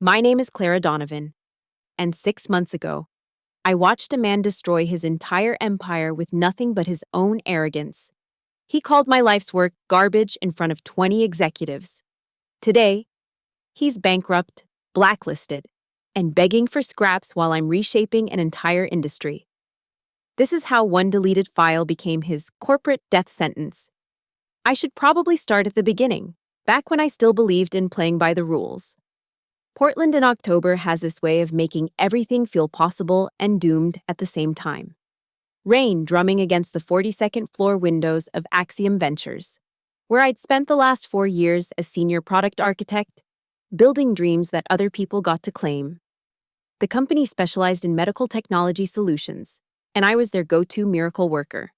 My name is Clara Donovan, and 6 months ago, I watched a man destroy his entire empire with nothing but his own arrogance. He called my life's work garbage in front of 20 executives. Today, he's bankrupt, blacklisted, and begging for scraps while I'm reshaping an entire industry. This is how one deleted file became his corporate death sentence. I should probably start at the beginning, back when I still believed in playing by the rules. Portland in October has this way of making everything feel possible and doomed at the same time. Rain drumming against the 42nd floor windows of Axiom Ventures, where I'd spent the last 4 years as senior product architect, building dreams that other people got to claim. The company specialized in medical technology solutions, and I was their go-to miracle worker.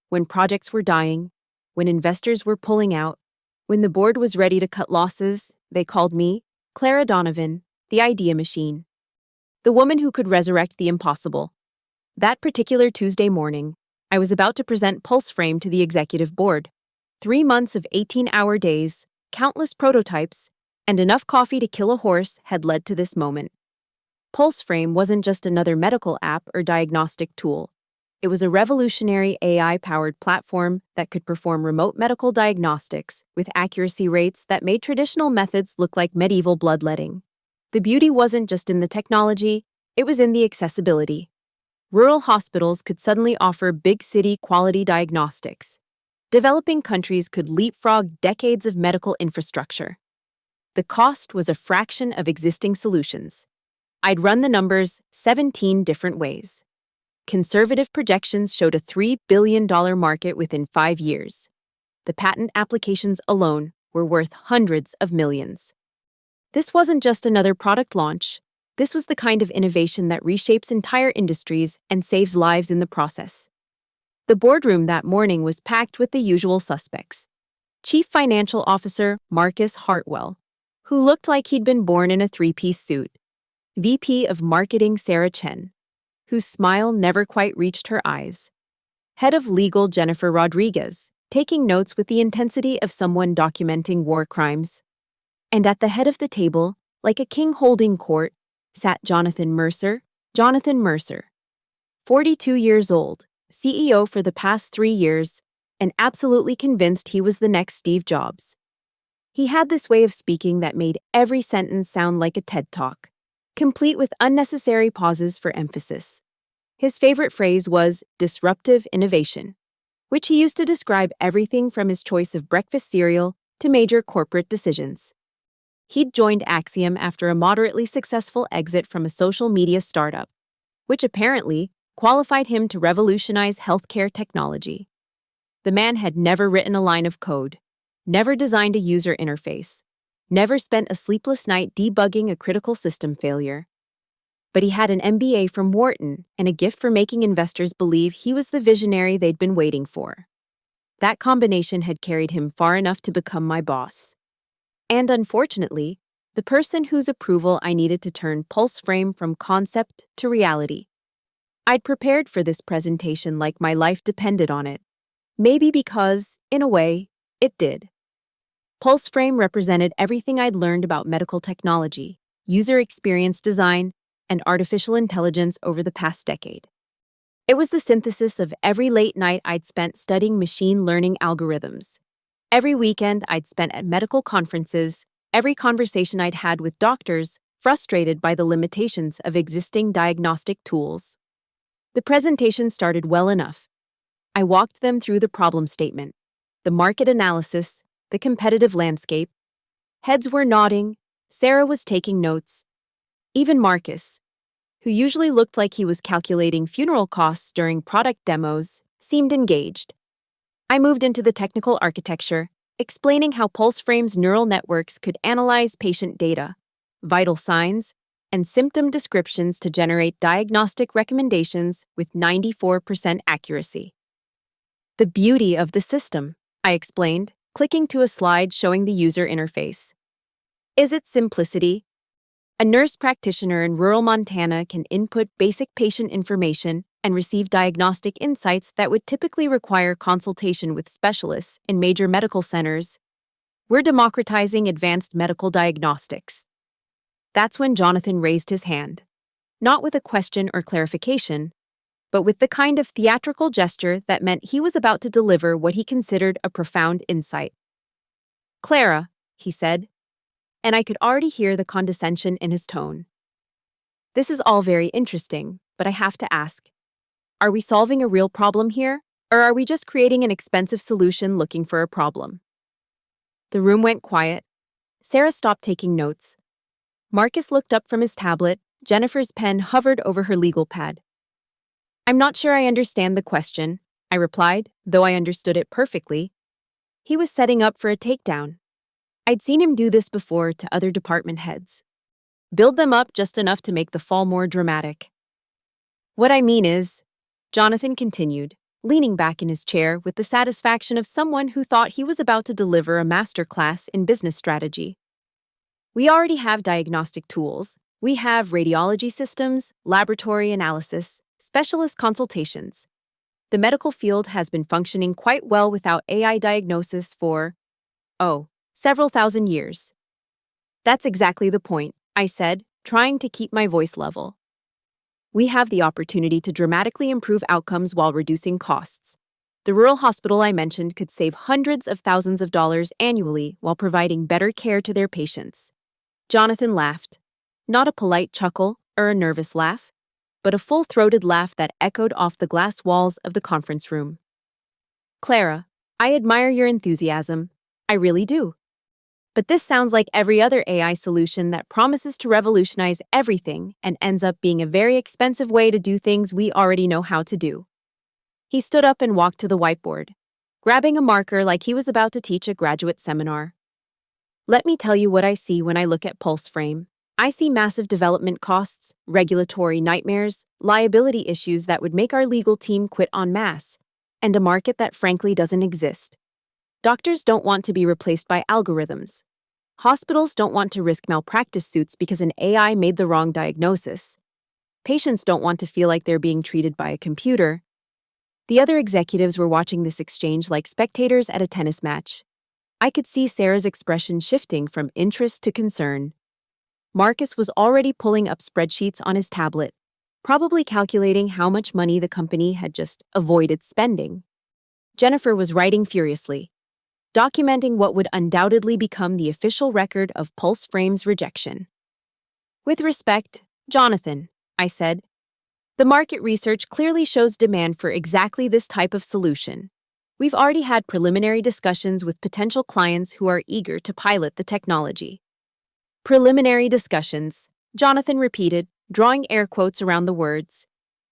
When projects were dying, when investors were pulling out, when the board was ready to cut losses, they called me Clara Donovan, the idea machine. The woman who could resurrect the impossible. That particular Tuesday morning, I was about to present PulseFrame to the executive board. 3 months of 18-hour days, countless prototypes, and enough coffee to kill a horse had led to this moment. PulseFrame wasn't just another medical app or diagnostic tool. It was a revolutionary AI-powered platform that could perform remote medical diagnostics with accuracy rates that made traditional methods look like medieval bloodletting. The beauty wasn't just in the technology, it was in the accessibility. Rural hospitals could suddenly offer big city quality diagnostics. Developing countries could leapfrog decades of medical infrastructure. The cost was a fraction of existing solutions. I'd run the numbers 17 different ways. Conservative projections showed a $3 billion market within 5 years. The patent applications alone were worth hundreds of millions. This wasn't just another product launch. This was the kind of innovation that reshapes entire industries and saves lives in the process. The boardroom that morning was packed with the usual suspects. Chief Financial Officer Marcus Hartwell, who looked like he'd been born in a 3-piece suit. VP of Marketing Sarah Chen, whose smile never quite reached her eyes. Head of Legal Jennifer Rodriguez, taking notes with the intensity of someone documenting war crimes. And at the head of the table, like a king holding court, sat Jonathan Mercer. 42 years old, CEO for the past 3 years, and absolutely convinced he was the next Steve Jobs. He had this way of speaking that made every sentence sound like a TED Talk, complete with unnecessary pauses for emphasis. His favorite phrase was disruptive innovation, which he used to describe everything from his choice of breakfast cereal to major corporate decisions. He'd joined Axiom after a moderately successful exit from a social media startup, which apparently qualified him to revolutionize healthcare technology. The man had never written a line of code, never designed a user interface, never spent a sleepless night debugging a critical system failure. But he had an MBA from Wharton and a gift for making investors believe he was the visionary they'd been waiting for. That combination had carried him far enough to become my boss. And unfortunately, the person whose approval I needed to turn PulseFrame from concept to reality. I'd prepared for this presentation like my life depended on it. Maybe because, in a way, it did. PulseFrame represented everything I'd learned about medical technology, user experience design, and artificial intelligence over the past decade. It was the synthesis of every late night I'd spent studying machine learning algorithms, every weekend I'd spent at medical conferences, every conversation I'd had with doctors frustrated by the limitations of existing diagnostic tools. The presentation started well enough. I walked them through the problem statement, the market analysis, the competitive landscape. Heads were nodding, Sarah was taking notes. Even Marcus, who usually looked like he was calculating funeral costs during product demos, seemed engaged. I moved into the technical architecture, explaining how PulseFrame's neural networks could analyze patient data, vital signs, and symptom descriptions to generate diagnostic recommendations with 94% accuracy. The beauty of the system, I explained, clicking to a slide showing the user interface. Is its simplicity? A nurse practitioner in rural Montana can input basic patient information and receive diagnostic insights that would typically require consultation with specialists in major medical centers. We're democratizing advanced medical diagnostics. That's when Jonathan raised his hand. Not with a question or clarification, but with the kind of theatrical gesture that meant he was about to deliver what he considered a profound insight. "Clara," he said, and I could already hear the condescension in his tone. "This is all very interesting, but I have to ask, are we solving a real problem here, or are we just creating an expensive solution looking for a problem?" The room went quiet. Sarah stopped taking notes. Marcus looked up from his tablet. Jennifer's pen hovered over her legal pad. "I'm not sure I understand the question," I replied, though I understood it perfectly. He was setting up for a takedown. I'd seen him do this before to other department heads. Build them up just enough to make the fall more dramatic. "What I mean is," Jonathan continued, leaning back in his chair with the satisfaction of someone who thought he was about to deliver a masterclass in business strategy. "We already have diagnostic tools. We have radiology systems, laboratory analysis, specialist consultations. The medical field has been functioning quite well without AI diagnosis for, several thousand years." "That's exactly the point," I said, trying to keep my voice level. "We have the opportunity to dramatically improve outcomes while reducing costs. The rural hospital I mentioned could save hundreds of thousands of dollars annually while providing better care to their patients." Jonathan laughed. Not a polite chuckle or a nervous laugh, but a full-throated laugh that echoed off the glass walls of the conference room. "Clara, I admire your enthusiasm. I really do. But this sounds like every other AI solution that promises to revolutionize everything and ends up being a very expensive way to do things we already know how to do." He stood up and walked to the whiteboard, grabbing a marker like he was about to teach a graduate seminar. "Let me tell you what I see when I look at Pulse Frame. I see massive development costs, regulatory nightmares, liability issues that would make our legal team quit en masse, and a market that frankly doesn't exist. Doctors don't want to be replaced by algorithms. Hospitals don't want to risk malpractice suits because an AI made the wrong diagnosis. Patients don't want to feel like they're being treated by a computer." The other executives were watching this exchange like spectators at a tennis match. I could see Sarah's expression shifting from interest to concern. Marcus was already pulling up spreadsheets on his tablet, probably calculating how much money the company had just avoided spending. Jennifer was writing furiously, documenting what would undoubtedly become the official record of Pulse Frame's rejection. "With respect, Jonathan," I said, "the market research clearly shows demand for exactly this type of solution. We've already had preliminary discussions with potential clients who are eager to pilot the technology." "Preliminary discussions," Jonathan repeated, drawing air quotes around the words.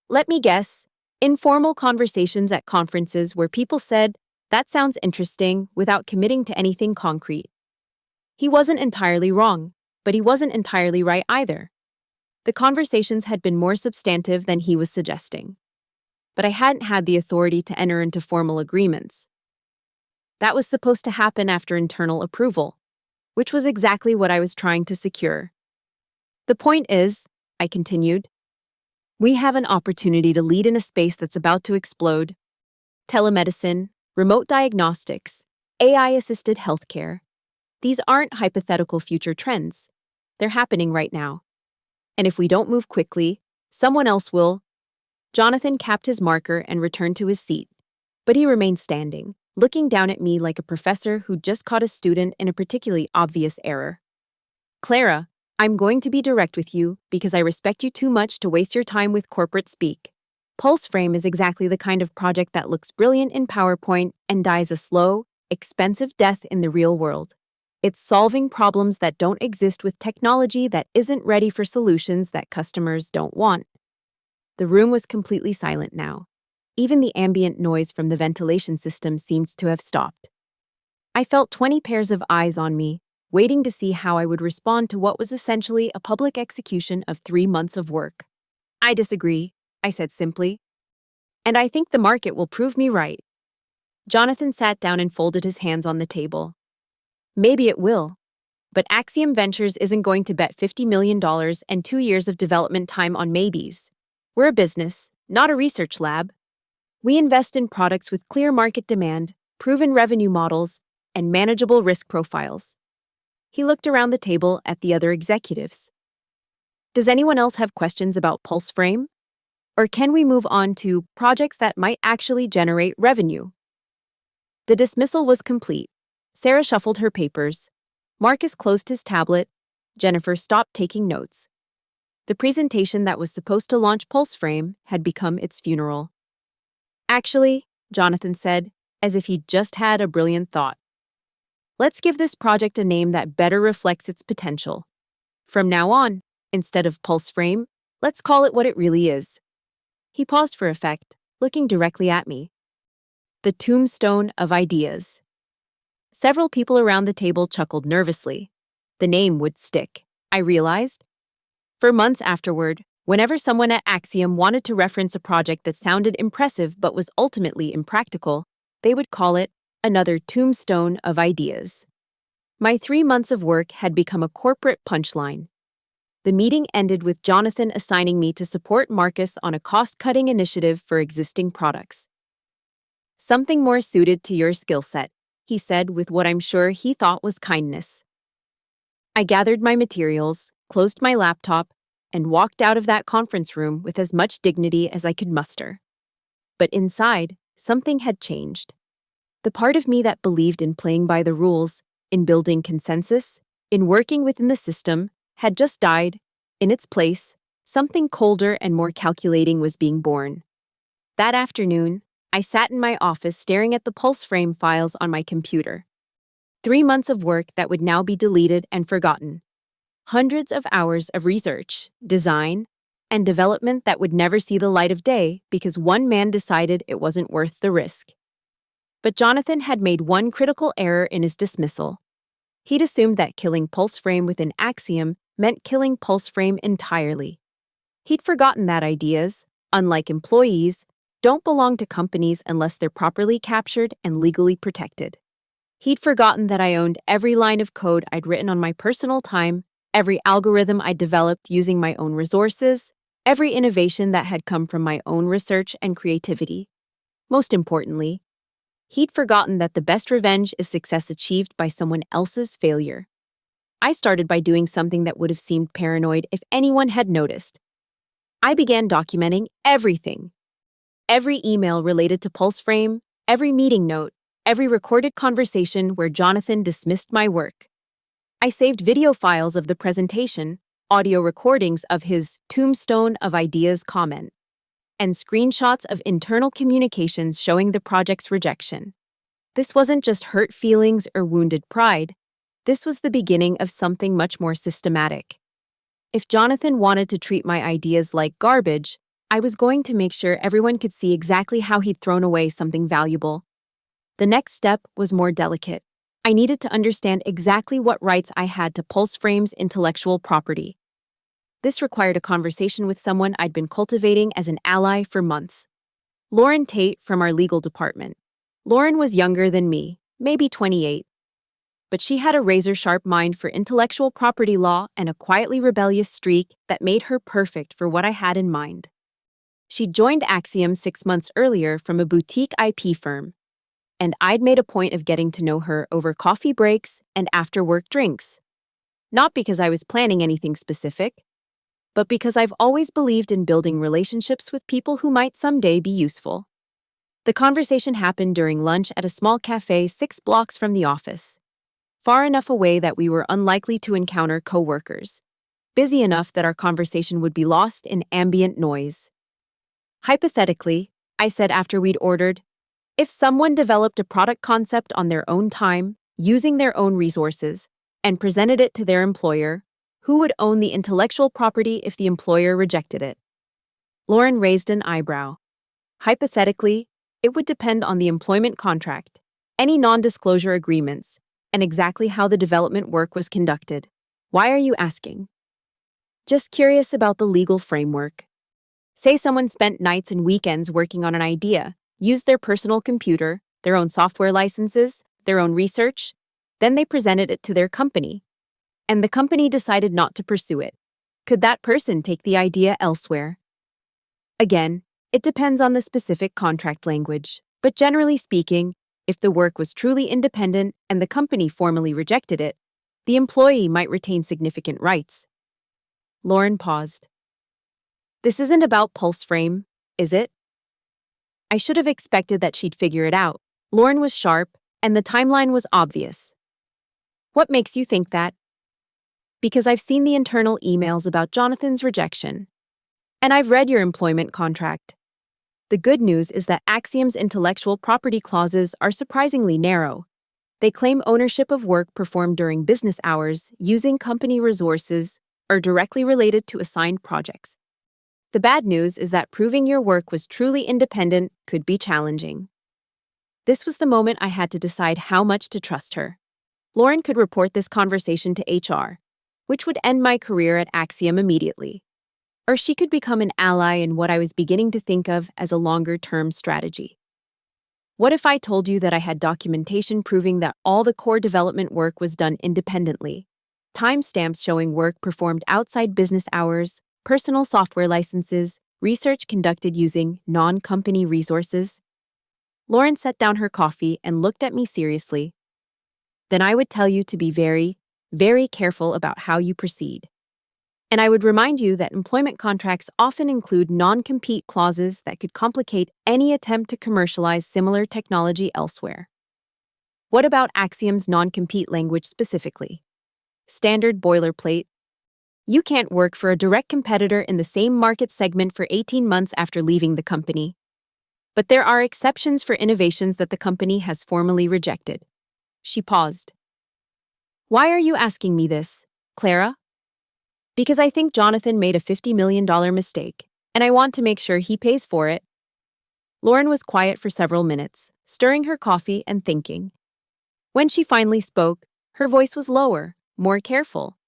"Let me guess, informal conversations at conferences where people said, 'That sounds interesting,' without committing to anything concrete." He wasn't entirely wrong, but he wasn't entirely right either. The conversations had been more substantive than he was suggesting. But I hadn't had the authority to enter into formal agreements. That was supposed to happen after internal approval, which was exactly what I was trying to secure. "The point is," I continued, "we have an opportunity to lead in a space that's about to explode. Telemedicine, remote diagnostics, AI-assisted healthcare. These aren't hypothetical future trends. They're happening right now. And if we don't move quickly, someone else will." Jonathan capped his marker and returned to his seat, but he remained standing, looking down at me like a professor who'd just caught a student in a particularly obvious error. "Clara, I'm going to be direct with you because I respect you too much to waste your time with corporate speak. Pulse Frame is exactly the kind of project that looks brilliant in PowerPoint and dies a slow, expensive death in the real world. It's solving problems that don't exist with technology that isn't ready for solutions that customers don't want." The room was completely silent now. Even the ambient noise from the ventilation system seemed to have stopped. I felt 20 pairs of eyes on me, waiting to see how I would respond to what was essentially a public execution of 3 months of work. "I disagree," I said simply. "And I think the market will prove me right." Jonathan sat down and folded his hands on the table. "Maybe it will, but Axiom Ventures isn't going to bet $50 million and 2 years of development time on maybes. We're a business, not a research lab. We invest in products with clear market demand, proven revenue models, and manageable risk profiles." He looked around the table at the other executives, Does anyone else have questions about Pulse Frame? Or can we move on to projects that might actually generate revenue? The dismissal was complete. Sarah shuffled her papers. Marcus closed his tablet. Jennifer stopped taking notes. The presentation that was supposed to launch Pulse Frame had become its funeral. Actually, Jonathan said, as if he'd just had a brilliant thought. Let's give this project a name that better reflects its potential. From now on, instead of Pulse Frame, let's call it what it really is. He paused for effect, looking directly at me. The Tombstone of Ideas. Several people around the table chuckled nervously. The name would stick, I realized. For months afterward, whenever someone at Axiom wanted to reference a project that sounded impressive but was ultimately impractical, they would call it another Tombstone of Ideas. My 3 months of work had become a corporate punchline. The meeting ended with Jonathan assigning me to support Marcus on a cost-cutting initiative for existing products. Something more suited to your skill set, he said with what I'm sure he thought was kindness. I gathered my materials, closed my laptop, and walked out of that conference room with as much dignity as I could muster. But inside, something had changed. The part of me that believed in playing by the rules, in building consensus, in working within the system, had just died. In its place, something colder and more calculating was being born. That afternoon, I sat in my office staring at the Pulse Frame files on my computer. 3 months of work that would now be deleted and forgotten. Hundreds of hours of research, design, and development that would never see the light of day because one man decided it wasn't worth the risk. But Jonathan had made one critical error in his dismissal. He'd assumed that killing Pulse Frame within Axiom meant killing Pulse Frame entirely. He'd forgotten that ideas, unlike employees, don't belong to companies unless they're properly captured and legally protected. He'd forgotten that I owned every line of code I'd written on my personal time, every algorithm I'd developed using my own resources, every innovation that had come from my own research and creativity. Most importantly, he'd forgotten that the best revenge is success achieved by someone else's failure. I started by doing something that would have seemed paranoid if anyone had noticed. I began documenting everything. Every email related to Pulse Frame, every meeting note, every recorded conversation where Jonathan dismissed my work. I saved video files of the presentation, audio recordings of his Tombstone of Ideas comment, and screenshots of internal communications showing the project's rejection. This wasn't just hurt feelings or wounded pride. This was the beginning of something much more systematic. If Jonathan wanted to treat my ideas like garbage, I was going to make sure everyone could see exactly how he'd thrown away something valuable. The next step was more delicate. I needed to understand exactly what rights I had to Pulse Frame's intellectual property. This required a conversation with someone I'd been cultivating as an ally for months. Lauren Tate from our legal department. Lauren was younger than me, maybe 28. But she had a razor-sharp mind for intellectual property law and a quietly rebellious streak that made her perfect for what I had in mind. She joined Axiom 6 months earlier from a boutique IP firm, and I'd made a point of getting to know her over coffee breaks and after-work drinks. Not because I was planning anything specific, but because I've always believed in building relationships with people who might someday be useful. The conversation happened during lunch at a small cafe 6 blocks from the office, far enough away that we were unlikely to encounter coworkers, busy enough that our conversation would be lost in ambient noise. Hypothetically, I said after we'd ordered, if someone developed a product concept on their own time, using their own resources, and presented it to their employer, who would own the intellectual property if the employer rejected it? Lauren raised an eyebrow. Hypothetically, it would depend on the employment contract, any non-disclosure agreements, and exactly how the development work was conducted. Why are you asking? Just curious about the legal framework. Say someone spent nights and weekends working on an idea, used their personal computer, their own software licenses, their own research, then they presented it to their company, and the company decided not to pursue it. Could that person take the idea elsewhere? Again, it depends on the specific contract language, but generally speaking, if the work was truly independent and the company formally rejected it, the employee might retain significant rights. Lauren paused. This isn't about pulse frame, is it? I should have expected that she'd figure it out. Lauren was sharp, and the timeline was obvious. What makes you think that? Because I've seen the internal emails about Jonathan's rejection. And I've read your employment contract. The good news is that Axiom's intellectual property clauses are surprisingly narrow. They claim ownership of work performed during business hours, using company resources, or directly related to assigned projects. The bad news is that proving your work was truly independent could be challenging. This was the moment I had to decide how much to trust her. Lauren could report this conversation to HR, which would end my career at Axiom immediately. Or she could become an ally in what I was beginning to think of as a longer-term strategy. What if I told you that I had documentation proving that all the core development work was done independently? Timestamps showing work performed outside business hours, personal software licenses, research conducted using non-company resources? Lauren set down her coffee and looked at me seriously. Then I would tell you to be very, very careful about how you proceed. And I would remind you that employment contracts often include non-compete clauses that could complicate any attempt to commercialize similar technology elsewhere. What about Axiom's non-compete language specifically? Standard boilerplate. You can't work for a direct competitor in the same market segment for 18 months after leaving the company. But there are exceptions for innovations that the company has formally rejected. She paused. Why are you asking me this, Clara? Because I think Jonathan made a $50 million mistake, and I want to make sure he pays for it. Lauren was quiet for several minutes, stirring her coffee and thinking. When she finally spoke, her voice was lower, more careful.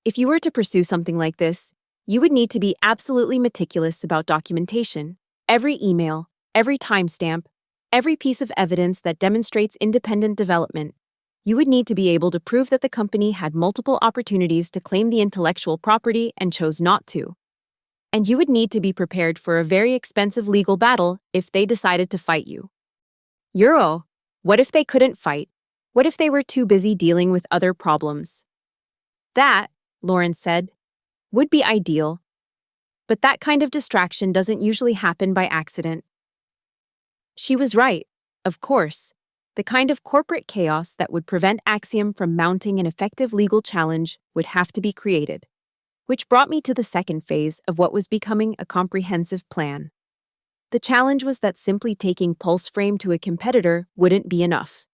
If you were to pursue something like this, you would need to be absolutely meticulous about documentation. Every email, every timestamp, every piece of evidence that demonstrates independent development. You would need to be able to prove that the company had multiple opportunities to claim the intellectual property and chose not to. And you would need to be prepared for a very expensive legal battle if they decided to fight you. What if they couldn't fight? What if they were too busy dealing with other problems? That, Lauren said, would be ideal. But that kind of distraction doesn't usually happen by accident. She was right, of course. The kind of corporate chaos that would prevent Axiom from mounting an effective legal challenge would have to be created. Which brought me to the second phase of what was becoming a comprehensive plan. The challenge was that simply taking PulseFrame to a competitor wouldn't be enough.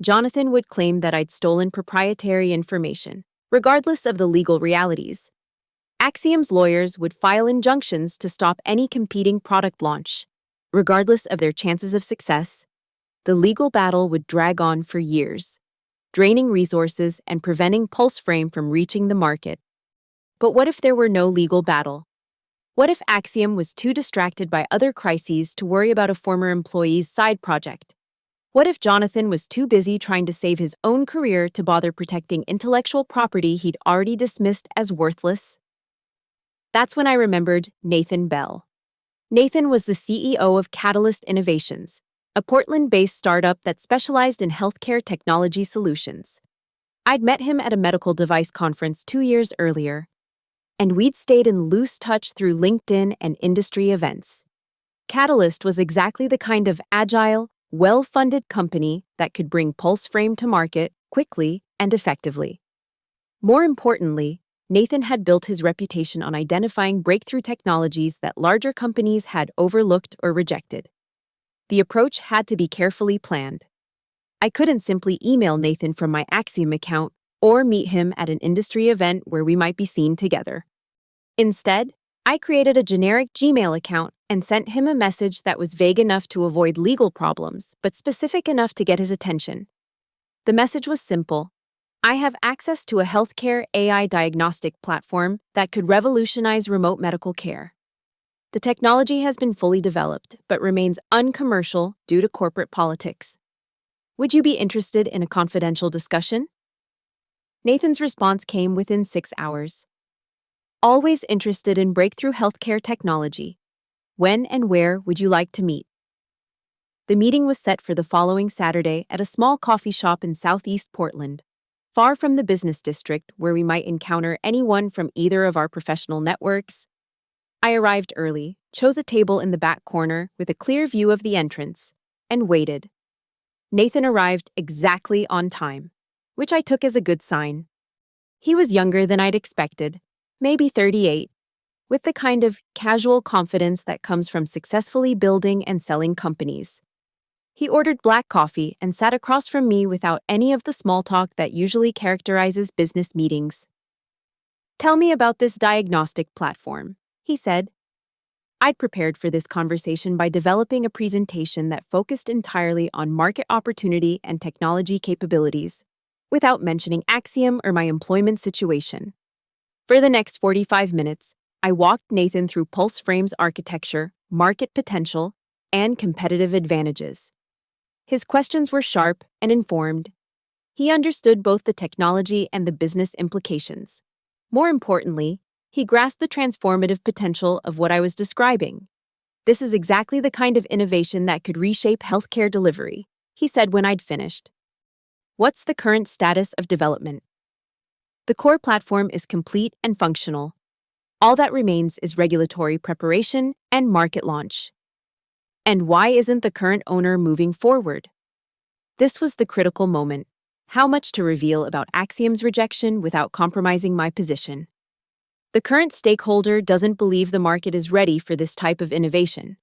Jonathan would claim that I'd stolen proprietary information, regardless of the legal realities. Axiom's lawyers would file injunctions to stop any competing product launch. Regardless of their chances of success, the legal battle would drag on for years, draining resources and preventing PulseFrame from reaching the market. But what if there were no legal battle? What if Axiom was too distracted by other crises to worry about a former employee's side project? What if Jonathan was too busy trying to save his own career to bother protecting intellectual property he'd already dismissed as worthless? That's when I remembered Nathan Bell. Nathan was the CEO of Catalyst Innovations, a Portland-based startup that specialized in healthcare technology solutions. I'd met him at a medical device conference 2 years earlier, and we'd stayed in loose touch through LinkedIn and industry events. Catalyst was exactly the kind of agile, well-funded company that could bring PulseFrame to market quickly and effectively. More importantly, Nathan had built his reputation on identifying breakthrough technologies that larger companies had overlooked or rejected. The approach had to be carefully planned. I couldn't simply email Nathan from my Axiom account or meet him at an industry event where we might be seen together. Instead, I created a generic Gmail account and sent him a message that was vague enough to avoid legal problems, but specific enough to get his attention. The message was simple. I have access to a healthcare AI diagnostic platform that could revolutionize remote medical care. The technology has been fully developed, but remains uncommercial due to corporate politics. Would you be interested in a confidential discussion? Nathan's response came within 6 hours. Always interested in breakthrough healthcare technology. When and where would you like to meet? The meeting was set for the following Saturday at a small coffee shop in Southeast Portland. far from the business district where we might encounter anyone from either of our professional networks. I arrived early, chose a table in the back corner with a clear view of the entrance, and waited. Nathan arrived exactly on time, which I took as a good sign. He was younger than I'd expected, maybe 38, with the kind of casual confidence that comes from successfully building and selling companies. He ordered black coffee and sat across from me without any of the small talk that usually characterizes business meetings. "Tell me about this diagnostic platform," he said. I'd prepared for this conversation by developing a presentation that focused entirely on market opportunity and technology capabilities, without mentioning Axiom or my employment situation. For the next 45 minutes, I walked Nathan through Pulse Frame's architecture, market potential, and competitive advantages. His questions were sharp and informed. He understood both the technology and the business implications. More importantly, he grasped the transformative potential of what I was describing. "This is exactly the kind of innovation that could reshape healthcare delivery," he said when I'd finished. "What's the current status of development?" "The core platform is complete and functional. All that remains is regulatory preparation and market launch." "And why isn't the current owner moving forward?" This was the critical moment. How much to reveal about Axiom's rejection without compromising my position? "The current stakeholder doesn't believe the market is ready for this type of innovation.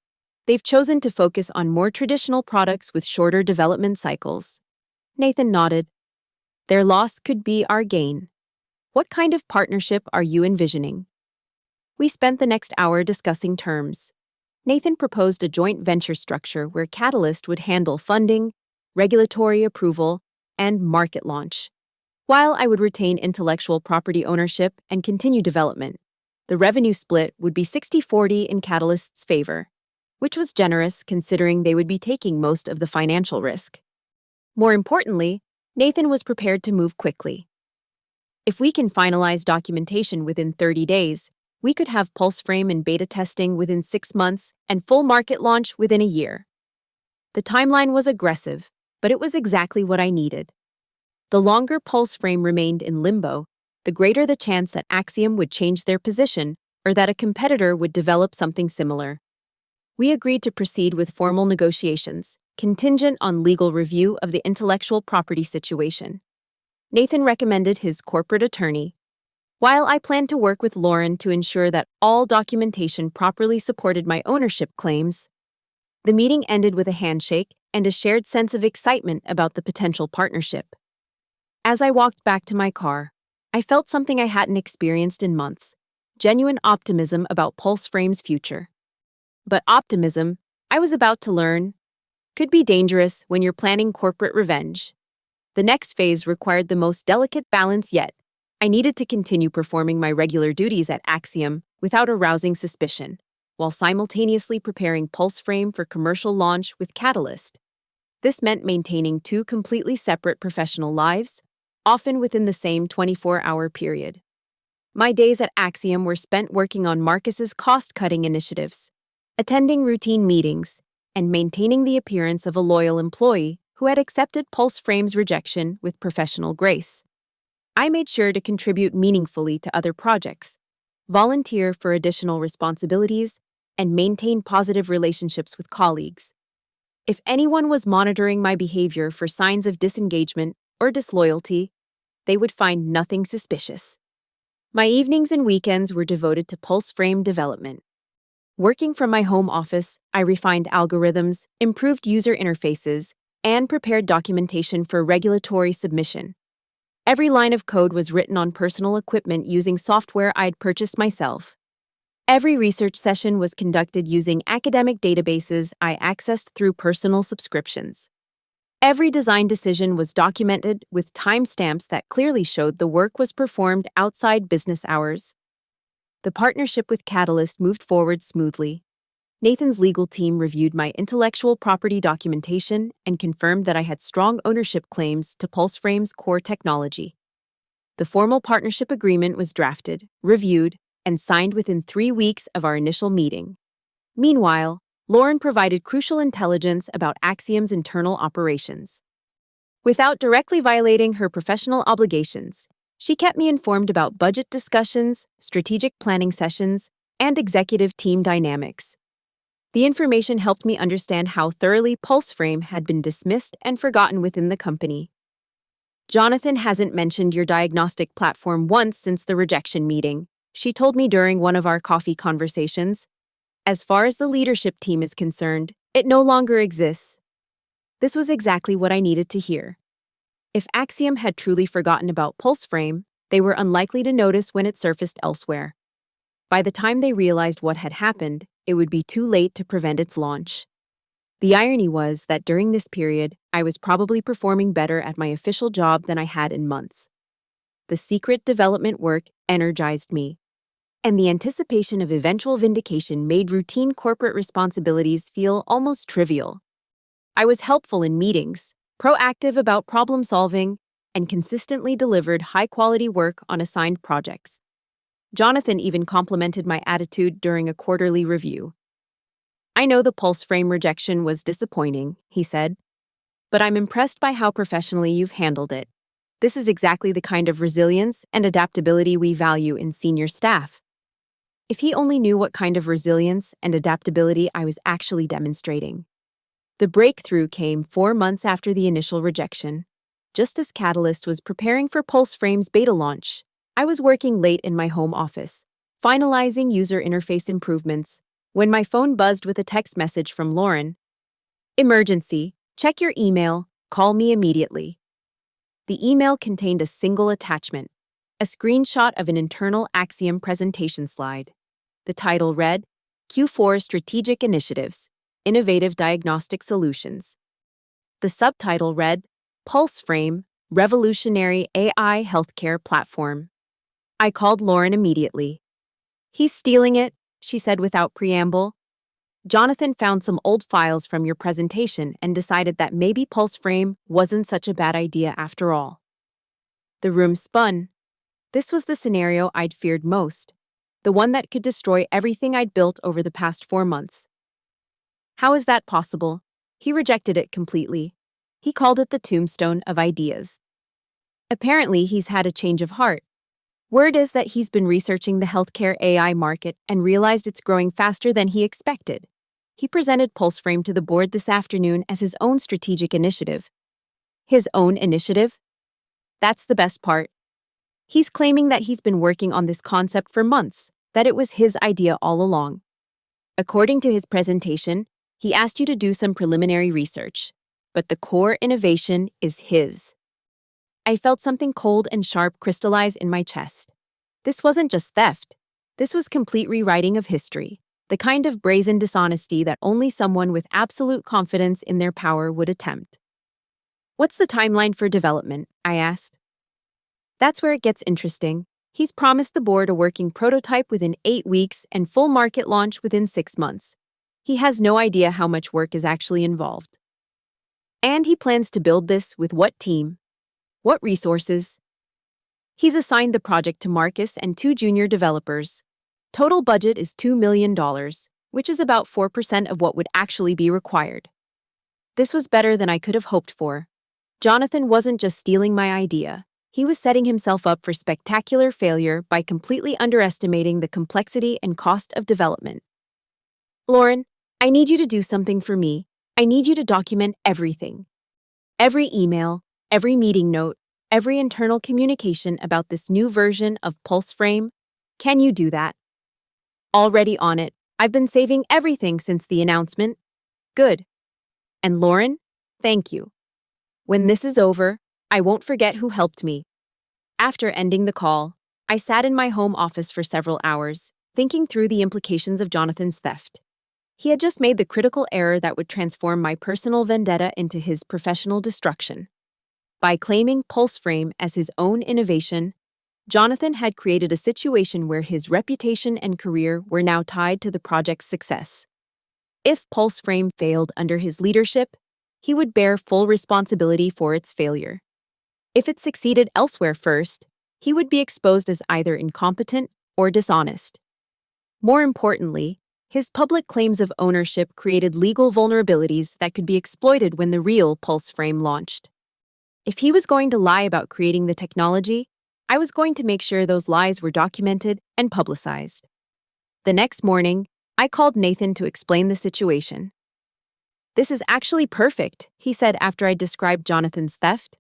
They've chosen to focus on more traditional products with shorter development cycles." Nathan nodded. "Their loss could be our gain. What kind of partnership are you envisioning?" We spent the next hour discussing terms. Nathan proposed a joint venture structure where Catalyst would handle funding, regulatory approval, and market launch, while I would retain intellectual property ownership and continue development. The revenue split would be 60-40 in Catalyst's favor, which was generous considering they would be taking most of the financial risk. More importantly, Nathan was prepared to move quickly. "If we can finalize documentation within 30 days, we could have Pulse Frame in beta testing within 6 months and full market launch within a year." The timeline was aggressive, but it was exactly what I needed. The longer Pulse Frame remained in limbo, the greater the chance that Axiom would change their position or that a competitor would develop something similar. We agreed to proceed with formal negotiations, contingent on legal review of the intellectual property situation. Nathan recommended his corporate attorney, while I planned to work with Lauren to ensure that all documentation properly supported my ownership claims. The meeting ended with a handshake and a shared sense of excitement about the potential partnership. As I walked back to my car, I felt something I hadn't experienced in months: genuine optimism about Pulse Frame's future. But optimism, I was about to learn, could be dangerous when you're planning corporate revenge. The next phase required the most delicate balance yet. I needed to continue performing my regular duties at Axiom without arousing suspicion, while simultaneously preparing Pulse Frame for commercial launch with Catalyst. This meant maintaining two completely separate professional lives, often within the same 24-hour period. My days at Axiom were spent working on Marcus's cost-cutting initiatives, attending routine meetings, and maintaining the appearance of a loyal employee who had accepted Pulse Frame's rejection with professional grace. I made sure to contribute meaningfully to other projects, volunteer for additional responsibilities, and maintain positive relationships with colleagues. If anyone was monitoring my behavior for signs of disengagement or disloyalty, they would find nothing suspicious. My evenings and weekends were devoted to Pulse Frame development. Working from my home office, I refined algorithms, improved user interfaces, and prepared documentation for regulatory submission. Every line of code was written on personal equipment using software I'd purchased myself. Every research session was conducted using academic databases I accessed through personal subscriptions. Every design decision was documented with timestamps that clearly showed the work was performed outside business hours. The partnership with Catalyst moved forward smoothly. Nathan's legal team reviewed my intellectual property documentation and confirmed that I had strong ownership claims to Pulse Frame's core technology. The formal partnership agreement was drafted, reviewed, and signed within 3 weeks of our initial meeting. Meanwhile, Lauren provided crucial intelligence about Axiom's internal operations. Without directly violating her professional obligations, she kept me informed about budget discussions, strategic planning sessions, and executive team dynamics. The information helped me understand how thoroughly PulseFrame had been dismissed and forgotten within the company. Jonathan hasn't mentioned your diagnostic platform once since the rejection meeting, she told me during one of our coffee conversations. As far as the leadership team is concerned, it no longer exists. This was exactly what I needed to hear. If Axiom had truly forgotten about PulseFrame, they were unlikely to notice when it surfaced elsewhere. By the time they realized what had happened, it would be too late to prevent its launch. The irony was that during this period, I was probably performing better at my official job than I had in months. The secret development work energized me, and the anticipation of eventual vindication made routine corporate responsibilities feel almost trivial. I was helpful in meetings, proactive about problem solving, and consistently delivered high-quality work on assigned projects. Jonathan even complimented my attitude during a quarterly review. I know the PulseFrame rejection was disappointing, he said, but I'm impressed by how professionally you've handled it. This is exactly the kind of resilience and adaptability we value in senior staff. If he only knew what kind of resilience and adaptability I was actually demonstrating. The breakthrough came 4 months after the initial rejection. Just as Catalyst was preparing for PulseFrame's beta launch, I was working late in my home office, finalizing user interface improvements, when my phone buzzed with a text message from Lauren. Emergency, check your email, call me immediately. The email contained a single attachment, a screenshot of an internal Axiom presentation slide. The title read, Q4 Strategic Initiatives, Innovative Diagnostic Solutions. The subtitle read, PulseFrame, Revolutionary AI Healthcare Platform. I called Lauren immediately. He's stealing it, she said without preamble. Jonathan found some old files from your presentation and decided that maybe PulseFrame wasn't such a bad idea after all. The room spun. This was the scenario I'd feared most, the one that could destroy everything I'd built over the past 4 months. How is that possible? He rejected it completely. He called it the tombstone of ideas. Apparently, he's had a change of heart. Word is that he's been researching the healthcare AI market and realized it's growing faster than he expected. He presented PulseFrame to the board this afternoon as his own strategic initiative. His own initiative? That's the best part. He's claiming that he's been working on this concept for months, that it was his idea all along. According to his presentation, he asked you to do some preliminary research, but the core innovation is his. I felt something cold and sharp crystallize in my chest. This wasn't just theft. This was complete rewriting of history, the kind of brazen dishonesty that only someone with absolute confidence in their power would attempt. What's the timeline for development? I asked. That's where it gets interesting. He's promised the board a working prototype within 8 weeks and full market launch within 6 months. He has no idea how much work is actually involved. And he plans to build this with what team? What resources? He's assigned the project to Marcus and 2 junior developers. Total budget is $2 million, which is about 4% of what would actually be required. This was better than I could have hoped for. Jonathan wasn't just stealing my idea. He was setting himself up for spectacular failure by completely underestimating the complexity and cost of development. Lauren, I need you to do something for me. I need you to document everything. Every email, every meeting note, every internal communication about this new version of PulseFrame. Can you do that? Already on it. I've been saving everything since the announcement. Good. And Lauren, thank you. When this is over, I won't forget who helped me. After ending the call, I sat in my home office for several hours, thinking through the implications of Jonathan's theft. He had just made the critical error that would transform my personal vendetta into his professional destruction. By claiming PulseFrame as his own innovation, Jonathan had created a situation where his reputation and career were now tied to the project's success. If PulseFrame failed under his leadership, he would bear full responsibility for its failure. If it succeeded elsewhere first, he would be exposed as either incompetent or dishonest. More importantly, his public claims of ownership created legal vulnerabilities that could be exploited when the real PulseFrame launched. If he was going to lie about creating the technology, I was going to make sure those lies were documented and publicized. The next morning, I called Nathan to explain the situation. "This is actually perfect," he said after I described Jonathan's theft.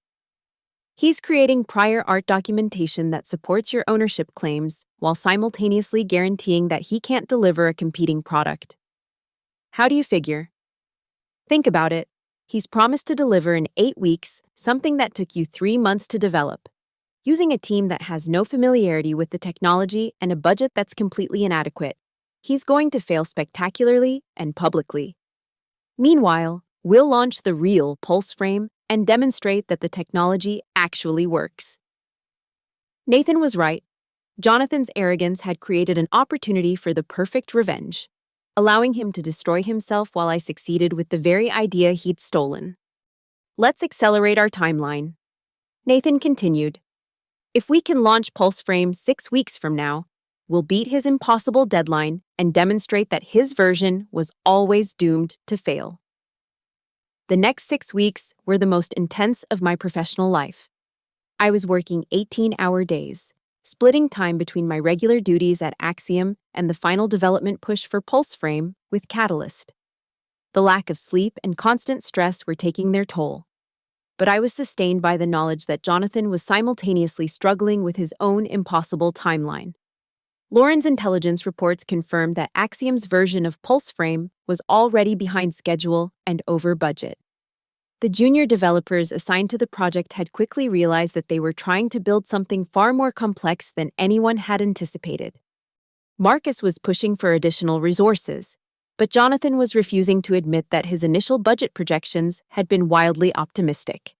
"He's creating prior art documentation that supports your ownership claims while simultaneously guaranteeing that he can't deliver a competing product. How do you figure? Think about it. He's promised to deliver in 8 weeks, something that took you 3 months to develop, using a team that has no familiarity with the technology and a budget that's completely inadequate. He's going to fail spectacularly and publicly. Meanwhile, we'll launch the real pulse frame and demonstrate that the technology actually works." Nathan was right. Jonathan's arrogance had created an opportunity for the perfect revenge, allowing him to destroy himself while I succeeded with the very idea he'd stolen. "Let's accelerate our timeline," Nathan continued. "If we can launch Pulse Frame 6 weeks from now, we'll beat his impossible deadline and demonstrate that his version was always doomed to fail." The next 6 weeks were the most intense of my professional life. I was working 18-hour days, splitting time between my regular duties at Axiom and the final development push for Pulse Frame with Catalyst. The lack of sleep and constant stress were taking their toll. But I was sustained by the knowledge that Jonathan was simultaneously struggling with his own impossible timeline. Lauren's intelligence reports confirmed that Axiom's version of Pulse Frame was already behind schedule and over budget. The junior developers assigned to the project had quickly realized that they were trying to build something far more complex than anyone had anticipated. Marcus was pushing for additional resources, but Jonathan was refusing to admit that his initial budget projections had been wildly optimistic.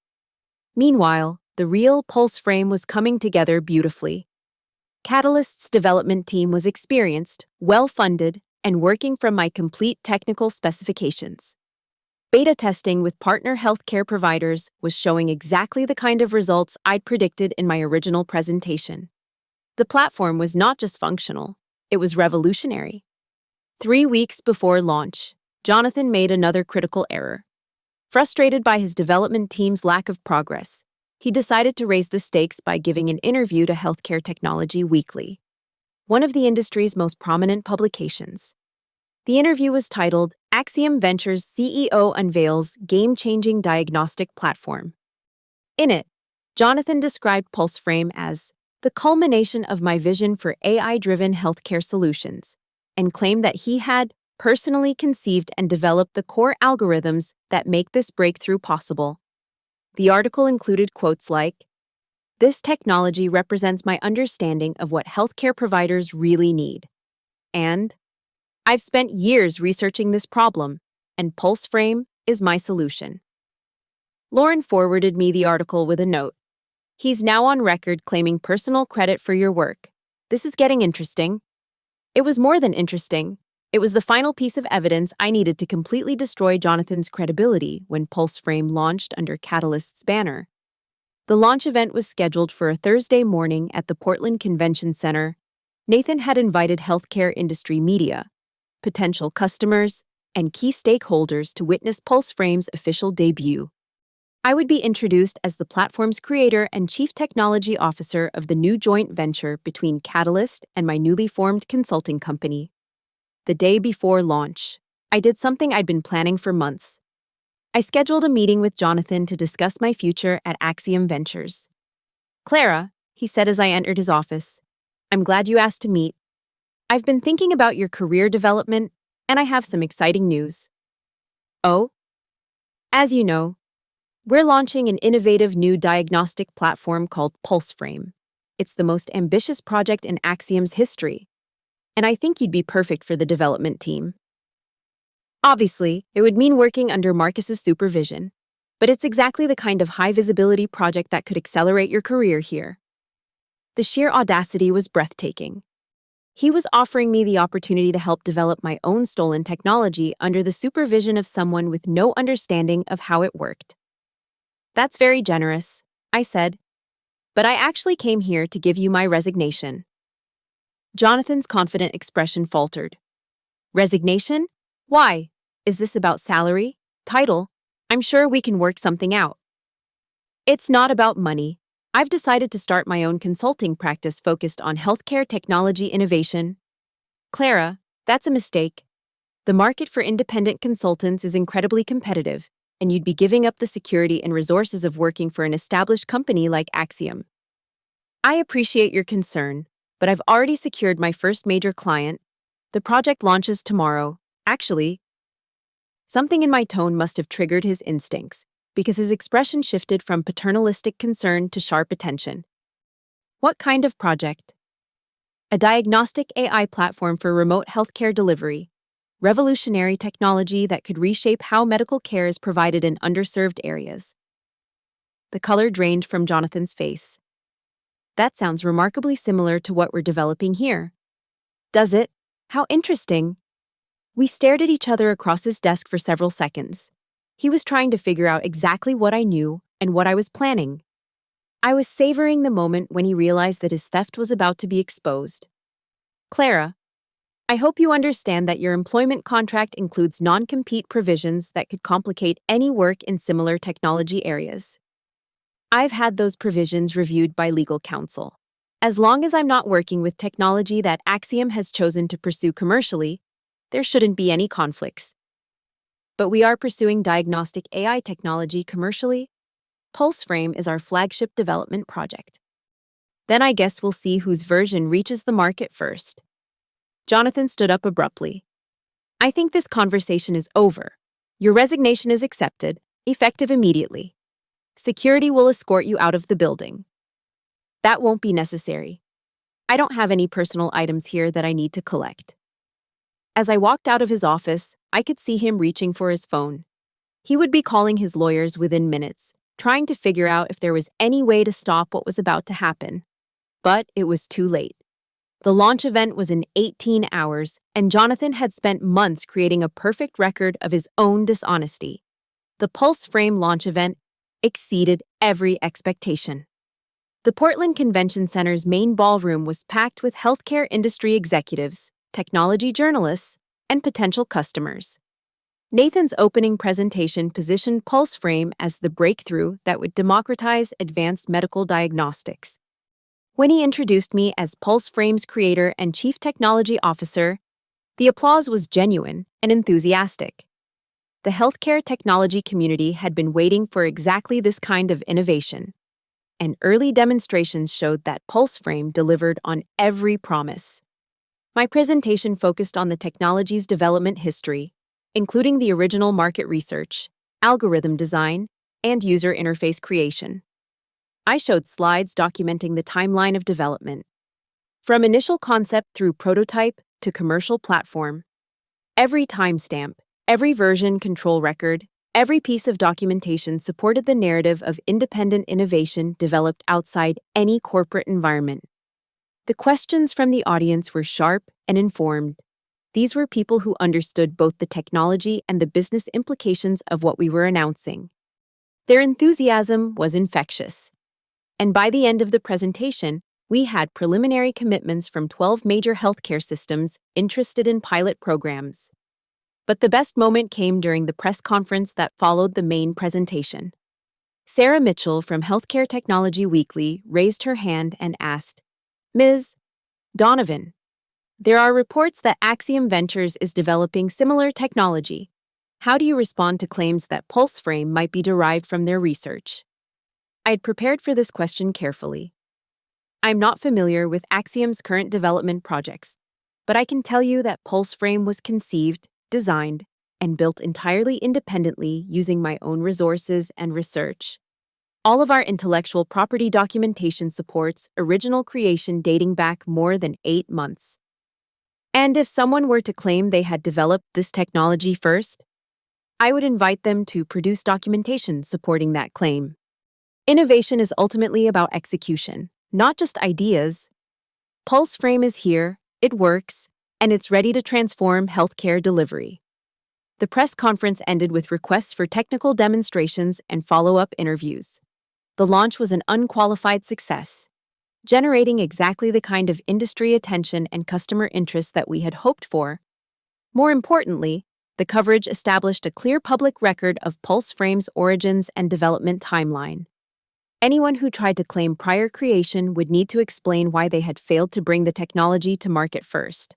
Meanwhile, the real Pulse Frame was coming together beautifully. Catalyst's development team was experienced, well-funded, and working from my complete technical specifications. Beta testing with partner healthcare providers was showing exactly the kind of results I'd predicted in my original presentation. The platform was not just functional, it was revolutionary. 3 weeks before launch, Jonathan made another critical error. Frustrated by his development team's lack of progress, he decided to raise the stakes by giving an interview to Healthcare Technology Weekly, one of the industry's most prominent publications. The interview was titled, "Axiom Ventures CEO Unveils Game-Changing Diagnostic Platform." In it, Jonathan described Pulse Frame as the culmination of my vision for AI-driven healthcare solutions, and claimed that he had personally conceived and developed the core algorithms that make this breakthrough possible. The article included quotes like, "This technology represents my understanding of what healthcare providers really need," and "I've spent years researching this problem, and Pulse Frame is my solution." Lauren forwarded me the article with a note. "He's now on record claiming personal credit for your work. This is getting interesting." It was more than interesting. It was the final piece of evidence I needed to completely destroy Jonathan's credibility when Pulse Frame launched under Catalyst's banner. The launch event was scheduled for a Thursday morning at the Portland Convention Center. Nathan had invited healthcare industry media, potential customers, and key stakeholders to witness Pulse Frame's official debut. I would be introduced as the platform's creator and chief technology officer of the new joint venture between Catalyst and my newly formed consulting company. The day before launch, I did something I'd been planning for months. I scheduled a meeting with Jonathan to discuss my future at Axiom Ventures. "Clara," he said as I entered his office, "I'm glad you asked to meet. I've been thinking about your career development, and I have some exciting news." "Oh?" "As you know, we're launching an innovative new diagnostic platform called Pulse Frame. It's the most ambitious project in Axiom's history, and I think you'd be perfect for the development team. Obviously, it would mean working under Marcus's supervision, but it's exactly the kind of high-visibility project that could accelerate your career here." The sheer audacity was breathtaking. He was offering me the opportunity to help develop my own stolen technology under the supervision of someone with no understanding of how it worked. "That's very generous," I said, "but I actually came here to give you my resignation." Jonathan's confident expression faltered. "Resignation? Why? Is this about salary? Title? I'm sure we can work something out." It's not about money. I've decided to start my own consulting practice focused on healthcare technology innovation. Clara, that's a mistake. The market for independent consultants is incredibly competitive, and you'd be giving up the security and resources of working for an established company like Axiom. I appreciate your concern, but I've already secured my first major client. The project launches tomorrow. Actually, something in my tone must have triggered his instincts, because his expression shifted from paternalistic concern to sharp attention. What kind of project? A diagnostic AI platform for remote healthcare delivery. Revolutionary technology that could reshape how medical care is provided in underserved areas. The color drained from Jonathan's face. That sounds remarkably similar to what we're developing here. Does it? How interesting. We stared at each other across his desk for several seconds. He was trying to figure out exactly what I knew and what I was planning. I was savoring the moment when he realized that his theft was about to be exposed. Clara, I hope you understand that your employment contract includes non-compete provisions that could complicate any work in similar technology areas. I've had those provisions reviewed by legal counsel. As long as I'm not working with technology that Axiom has chosen to pursue commercially, there shouldn't be any conflicts. But we are pursuing diagnostic AI technology commercially. PulseFrame is our flagship development project. Then I guess we'll see whose version reaches the market first. Jonathan stood up abruptly. I think this conversation is over. Your resignation is accepted, effective immediately. Security will escort you out of the building. That won't be necessary. I don't have any personal items here that I need to collect. As I walked out of his office, I could see him reaching for his phone. He would be calling his lawyers within minutes, trying to figure out if there was any way to stop what was about to happen. But it was too late. The launch event was in 18 hours, and Jonathan had spent months creating a perfect record of his own dishonesty. The PulseFrame launch event exceeded every expectation. The Portland Convention Center's main ballroom was packed with healthcare industry executives, technology journalists, and potential customers. Nathan's opening presentation positioned PulseFrame as the breakthrough that would democratize advanced medical diagnostics. When he introduced me as PulseFrame's creator and chief technology officer, the applause was genuine and enthusiastic. The healthcare technology community had been waiting for exactly this kind of innovation, and early demonstrations showed that PulseFrame delivered on every promise. My presentation focused on the technology's development history, including the original market research, algorithm design, and user interface creation. I showed slides documenting the timeline of development, from initial concept through prototype to commercial platform. Every timestamp, every version control record, every piece of documentation supported the narrative of independent innovation developed outside any corporate environment. The questions from the audience were sharp and informed. These were people who understood both the technology and the business implications of what we were announcing. Their enthusiasm was infectious. And by the end of the presentation, we had preliminary commitments from 12 major healthcare systems interested in pilot programs. But the best moment came during the press conference that followed the main presentation. Sarah Mitchell from Healthcare Technology Weekly raised her hand and asked, Ms. Donovan, there are reports that Axiom Ventures is developing similar technology. How do you respond to claims that PulseFrame might be derived from their research? I had prepared for this question carefully. I'm not familiar with Axiom's current development projects, but I can tell you that PulseFrame was conceived, designed, and built entirely independently using my own resources and research. All of our intellectual property documentation supports original creation dating back more than 8 months. And if someone were to claim they had developed this technology first, I would invite them to produce documentation supporting that claim. Innovation is ultimately about execution, not just ideas. PulseFrame is here, it works, and it's ready to transform healthcare delivery. The press conference ended with requests for technical demonstrations and follow-up interviews. The launch was an unqualified success, generating exactly the kind of industry attention and customer interest that we had hoped for. More importantly, the coverage established a clear public record of PulseFrame's origins and development timeline. Anyone who tried to claim prior creation would need to explain why they had failed to bring the technology to market first.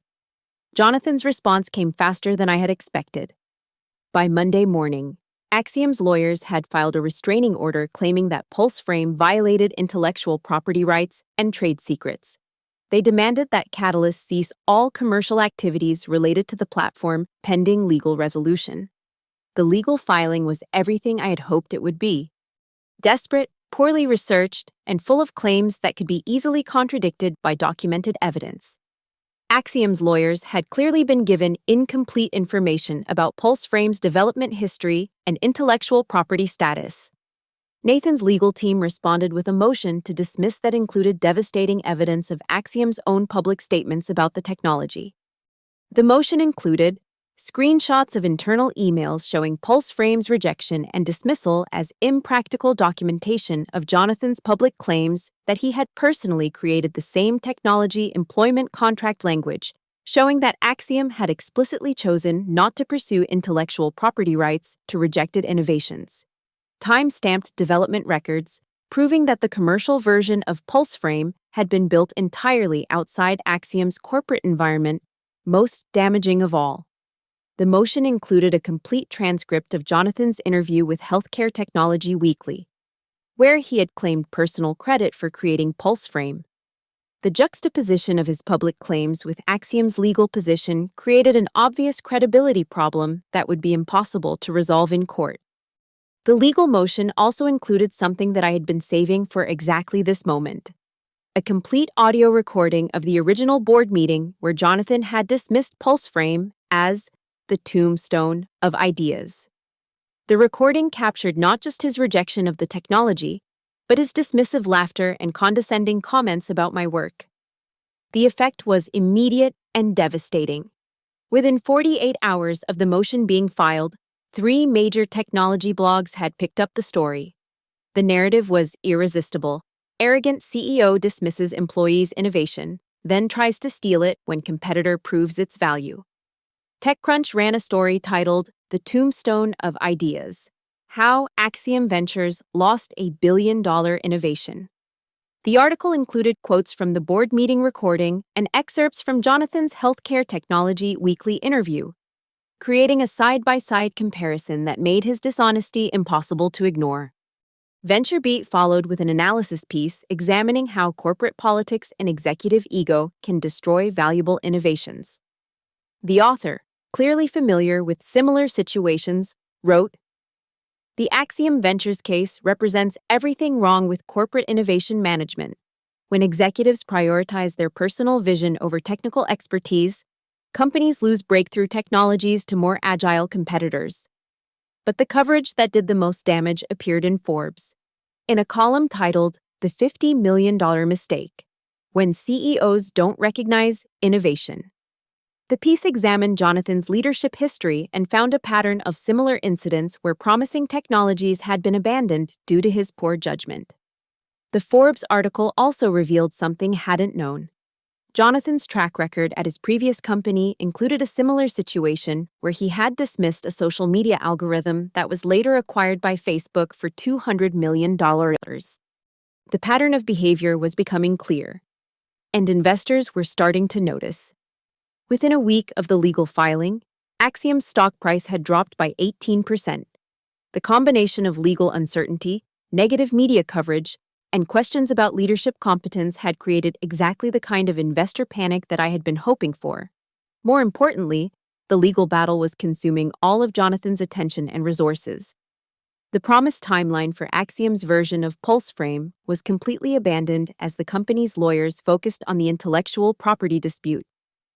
Jonathan's response came faster than I had expected. By Monday morning, Axiom's lawyers had filed a restraining order claiming that PulseFrame violated intellectual property rights and trade secrets. They demanded that Catalyst cease all commercial activities related to the platform pending legal resolution. The legal filing was everything I had hoped it would be. Desperate, poorly researched, and full of claims that could be easily contradicted by documented evidence. Axiom's lawyers had clearly been given incomplete information about PulseFrame's development history and intellectual property status. Nathan's legal team responded with a motion to dismiss that included devastating evidence of Axiom's own public statements about the technology. The motion included screenshots of internal emails showing PulseFrame's rejection and dismissal as impractical documentation of Jonathan's public claims that he had personally created the same technology employment contract language, showing that Axiom had explicitly chosen not to pursue intellectual property rights to rejected innovations. Time-stamped development records, proving that the commercial version of PulseFrame had been built entirely outside Axiom's corporate environment, most damaging of all. The motion included a complete transcript of Jonathan's interview with Healthcare Technology Weekly, where he had claimed personal credit for creating PulseFrame. The juxtaposition of his public claims with Axiom's legal position created an obvious credibility problem that would be impossible to resolve in court. The legal motion also included something that I had been saving for exactly this moment: a complete audio recording of the original board meeting where Jonathan had dismissed PulseFrame as the tombstone of ideas. The recording captured not just his rejection of the technology, but his dismissive laughter and condescending comments about my work. The effect was immediate and devastating. Within 48 hours of the motion being filed, 3 major technology blogs had picked up the story. The narrative was irresistible. Arrogant CEO dismisses employee's innovation, then tries to steal it when competitor proves its value. TechCrunch ran a story titled "The Tombstone of Ideas: How Axiom Ventures Lost a billion-dollar Innovation." The article included quotes from the board meeting recording and excerpts from Jonathan's Healthcare Technology Weekly interview, creating a side-by-side comparison that made his dishonesty impossible to ignore. VentureBeat followed with an analysis piece examining how corporate politics and executive ego can destroy valuable innovations. The author, clearly familiar with similar situations, wrote, "The Axiom Ventures case represents everything wrong with corporate innovation management. When executives prioritize their personal vision over technical expertise, companies lose breakthrough technologies to more agile competitors." But the coverage that did the most damage appeared in Forbes, in a column titled "The $50 Million Mistake: When CEOs Don't Recognize Innovation." The piece examined Jonathan's leadership history and found a pattern of similar incidents where promising technologies had been abandoned due to his poor judgment. The Forbes article also revealed something hadn't known. Jonathan's track record at his previous company included a similar situation where he had dismissed a social media algorithm that was later acquired by Facebook for $200 million. The pattern of behavior was becoming clear, and investors were starting to notice. Within a week of the legal filing, Axiom's stock price had dropped by 18%. The combination of legal uncertainty, negative media coverage, and questions about leadership competence had created exactly the kind of investor panic that I had been hoping for. More importantly, the legal battle was consuming all of Jonathan's attention and resources. The promised timeline for Axiom's version of PulseFrame was completely abandoned as the company's lawyers focused on the intellectual property dispute.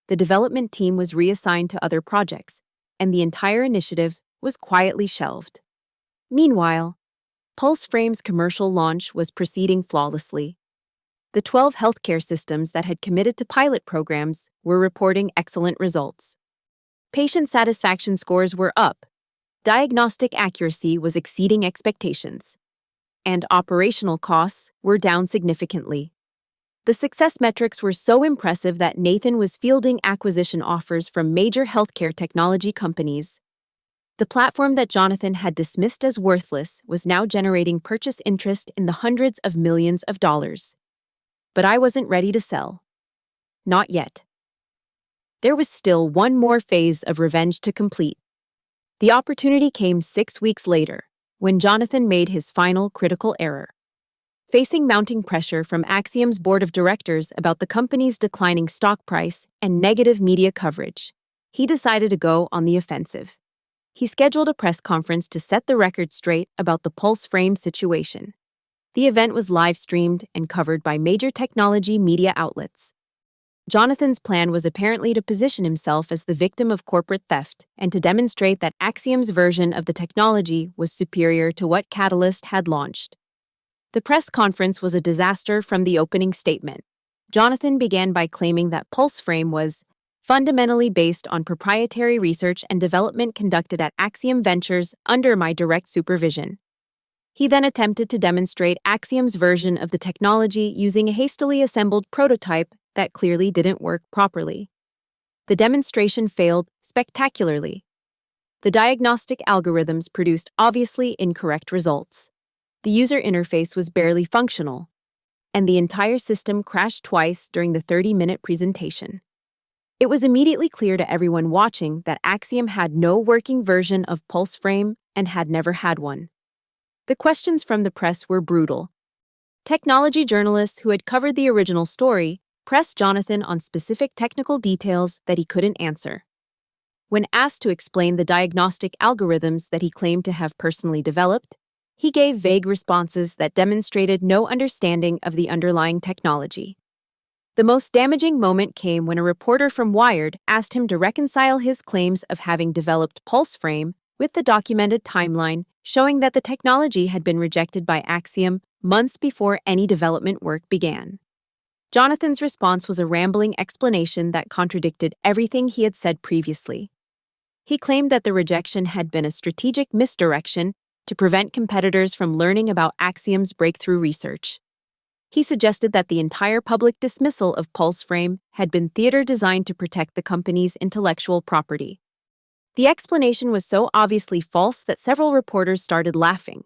The development team was reassigned to other projects, and the entire initiative was quietly shelved. Meanwhile, PulseFrame's commercial launch was proceeding flawlessly. The 12 healthcare systems that had committed to pilot programs were reporting excellent results. Patient satisfaction scores were up, diagnostic accuracy was exceeding expectations, and operational costs were down significantly. The success metrics were so impressive that Nathan was fielding acquisition offers from major healthcare technology companies. The platform that Jonathan had dismissed as worthless was now generating purchase interest in the hundreds of millions of dollars. But I wasn't ready to sell. Not yet. There was still one more phase of revenge to complete. The opportunity came 6 weeks later, when Jonathan made his final critical error. Facing mounting pressure from Axiom's board of directors about the company's declining stock price and negative media coverage, he decided to go on the offensive. He scheduled a press conference to set the record straight about the pulse frame situation. The event was live-streamed and covered by major technology media outlets. Jonathan's plan was apparently to position himself as the victim of corporate theft and to demonstrate that Axiom's version of the technology was superior to what Catalyst had launched. The press conference was a disaster from the opening statement. Jonathan began by claiming that Pulse Frame was fundamentally based on proprietary research and development conducted at Axiom Ventures under my direct supervision. He then attempted to demonstrate Axiom's version of the technology using a hastily assembled prototype that clearly didn't work properly. The demonstration failed spectacularly. The diagnostic algorithms produced obviously incorrect results. The user interface was barely functional, and the entire system crashed twice during the 30-minute presentation. It was immediately clear to everyone watching that Axiom had no working version of Pulse Frame and had never had one. The questions from the press were brutal. Technology journalists who had covered the original story pressed Jonathan on specific technical details that he couldn't answer. When asked to explain the diagnostic algorithms that he claimed to have personally developed, he gave vague responses that demonstrated no understanding of the underlying technology. The most damaging moment came when a reporter from Wired asked him to reconcile his claims of having developed Pulse Frame with the documented timeline showing that the technology had been rejected by Axiom months before any development work began. Jonathan's response was a rambling explanation that contradicted everything he had said previously. He claimed that the rejection had been a strategic misdirection to prevent competitors from learning about Axiom's breakthrough research. He suggested that the entire public dismissal of Pulse Frame had been theater designed to protect the company's intellectual property. The explanation was so obviously false that several reporters started laughing.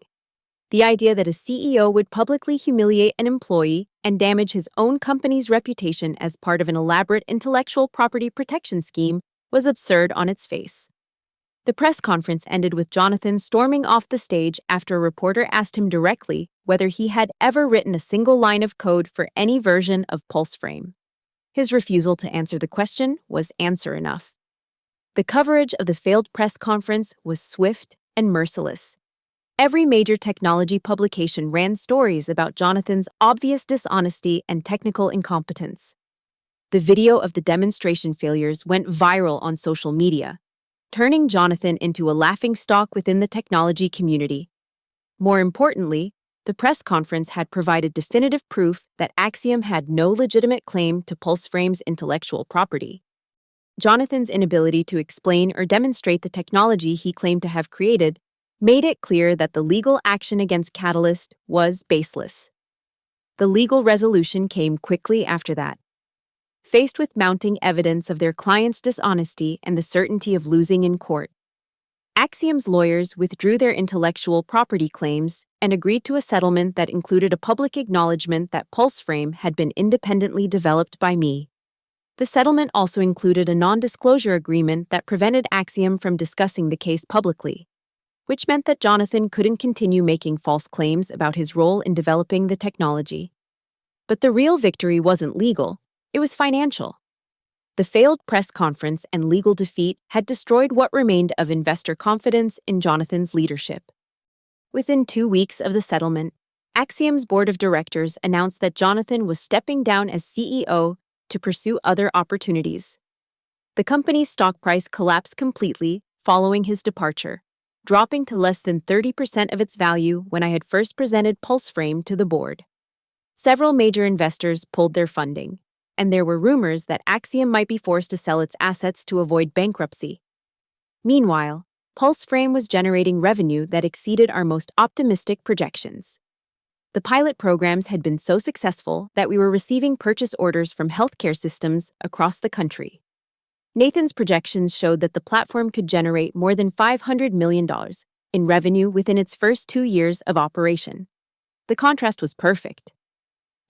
The idea that a CEO would publicly humiliate an employee and damage his own company's reputation as part of an elaborate intellectual property protection scheme was absurd on its face. The press conference ended with Jonathan storming off the stage after a reporter asked him directly whether he had ever written a single line of code for any version of Pulse Frame. His refusal to answer the question was answer enough. The coverage of the failed press conference was swift and merciless. Every major technology publication ran stories about Jonathan's obvious dishonesty and technical incompetence. The video of the demonstration failures went viral on social media, turning Jonathan into a laughingstock within the technology community. More importantly, the press conference had provided definitive proof that Axiom had no legitimate claim to Pulse Frame's intellectual property. Jonathan's inability to explain or demonstrate the technology he claimed to have created made it clear that the legal action against Catalyst was baseless. The legal resolution came quickly after that. Faced with mounting evidence of their client's dishonesty and the certainty of losing in court, Axiom's lawyers withdrew their intellectual property claims and agreed to a settlement that included a public acknowledgement that Pulse Frame had been independently developed by me. The settlement also included a non-disclosure agreement that prevented Axiom from discussing the case publicly, which meant that Jonathan couldn't continue making false claims about his role in developing the technology. But the real victory wasn't legal, it was financial. The failed press conference and legal defeat had destroyed what remained of investor confidence in Jonathan's leadership. Within 2 weeks of the settlement, Axiom's board of directors announced that Jonathan was stepping down as CEO to pursue other opportunities. The company's stock price collapsed completely following his departure, dropping to less than 30% of its value when I had first presented Pulse Frame to the board. Several major investors pulled their funding, and there were rumors that Axiom might be forced to sell its assets to avoid bankruptcy. Meanwhile, Pulse Frame was generating revenue that exceeded our most optimistic projections. The pilot programs had been so successful that we were receiving purchase orders from healthcare systems across the country. Nathan's projections showed that the platform could generate more than $500 million in revenue within its first 2 years of operation. The contrast was perfect.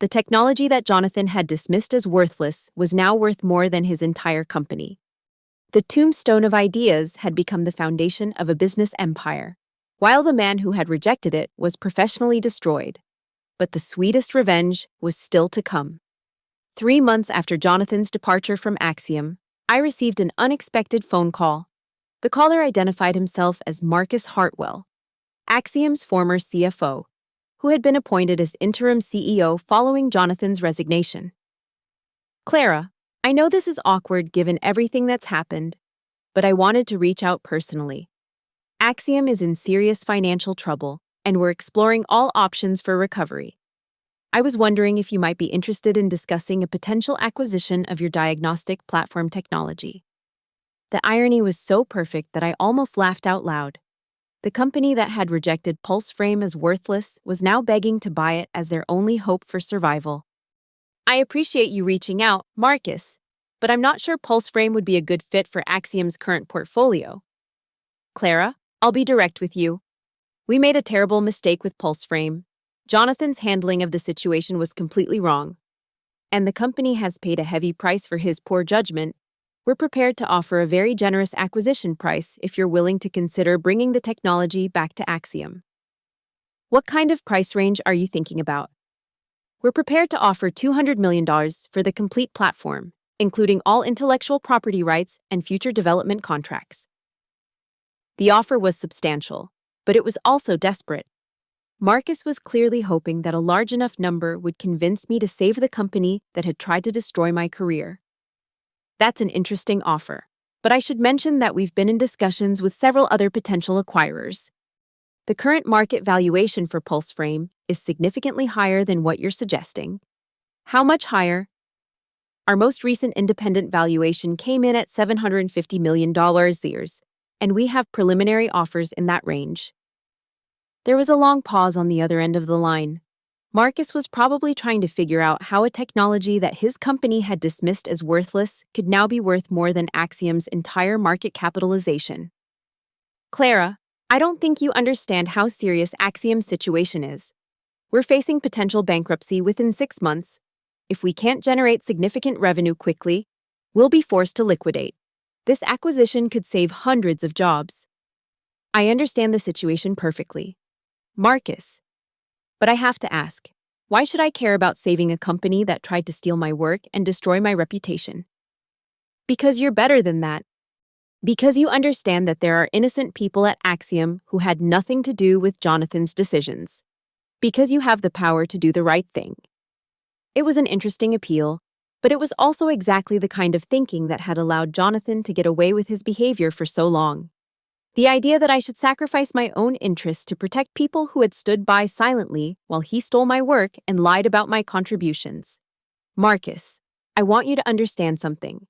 The technology that Jonathan had dismissed as worthless was now worth more than his entire company. The tombstone of ideas had become the foundation of a business empire, while the man who had rejected it was professionally destroyed. But the sweetest revenge was still to come. 3 months after Jonathan's departure from Axiom, I received an unexpected phone call. The caller identified himself as Marcus Hartwell, Axiom's former CFO, who had been appointed as interim CEO following Jonathan's resignation. "Clara, I know this is awkward given everything that's happened, but I wanted to reach out personally. Axiom is in serious financial trouble, and we're exploring all options for recovery. I was wondering if you might be interested in discussing a potential acquisition of your diagnostic platform technology." The irony was so perfect that I almost laughed out loud. The company that had rejected PulseFrame as worthless was now begging to buy it as their only hope for survival. "I appreciate you reaching out, Marcus, but I'm not sure PulseFrame would be a good fit for Axiom's current portfolio. Clara, I'll be direct with you. We made a terrible mistake with PulseFrame. Jonathan's handling of the situation was completely wrong, and the company has paid a heavy price for his poor judgment. We're prepared to offer a very generous acquisition price if you're willing to consider bringing the technology back to Axiom." "What kind of price range are you thinking about?" "We're prepared to offer $200 million for the complete platform, including all intellectual property rights and future development contracts." The offer was substantial, but it was also desperate. Marcus was clearly hoping that a large enough number would convince me to save the company that had tried to destroy my career. "That's an interesting offer, but I should mention that we've been in discussions with several other potential acquirers. The current market valuation for PulseFrame is significantly higher than what you're suggesting." "How much higher?" "Our most recent independent valuation came in at $750 million, and we have preliminary offers in that range." There was a long pause on the other end of the line. Marcus was probably trying to figure out how a technology that his company had dismissed as worthless could now be worth more than Axiom's entire market capitalization. "Clara, I don't think you understand how serious Axiom's situation is. We're facing potential bankruptcy within 6 months. If we can't generate significant revenue quickly, we'll be forced to liquidate. This acquisition could save hundreds of jobs." "I understand the situation perfectly, Marcus. But I have to ask, why should I care about saving a company that tried to steal my work and destroy my reputation?" "Because you're better than that. Because you understand that there are innocent people at Axiom who had nothing to do with Jonathan's decisions. Because you have the power to do the right thing." It was an interesting appeal, but it was also exactly the kind of thinking that had allowed Jonathan to get away with his behavior for so long. The idea that I should sacrifice my own interests to protect people who had stood by silently while he stole my work and lied about my contributions. "Marcus, I want you to understand something.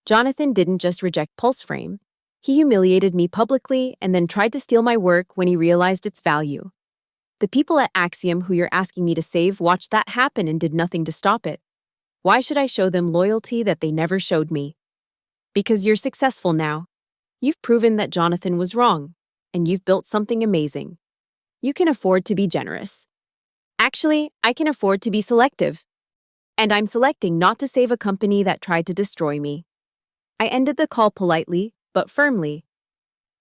Jonathan didn't just reject PulseFrame. He humiliated me publicly and then tried to steal my work when he realized its value. The people at Axiom who you're asking me to save watched that happen and did nothing to stop it. Why should I show them loyalty that they never showed me? Because you're successful now. You've proven that Jonathan was wrong, and you've built something amazing. You can afford to be generous. Actually, I can afford to be selective. And I'm selecting not to save a company that tried to destroy me." I ended the call politely, but firmly.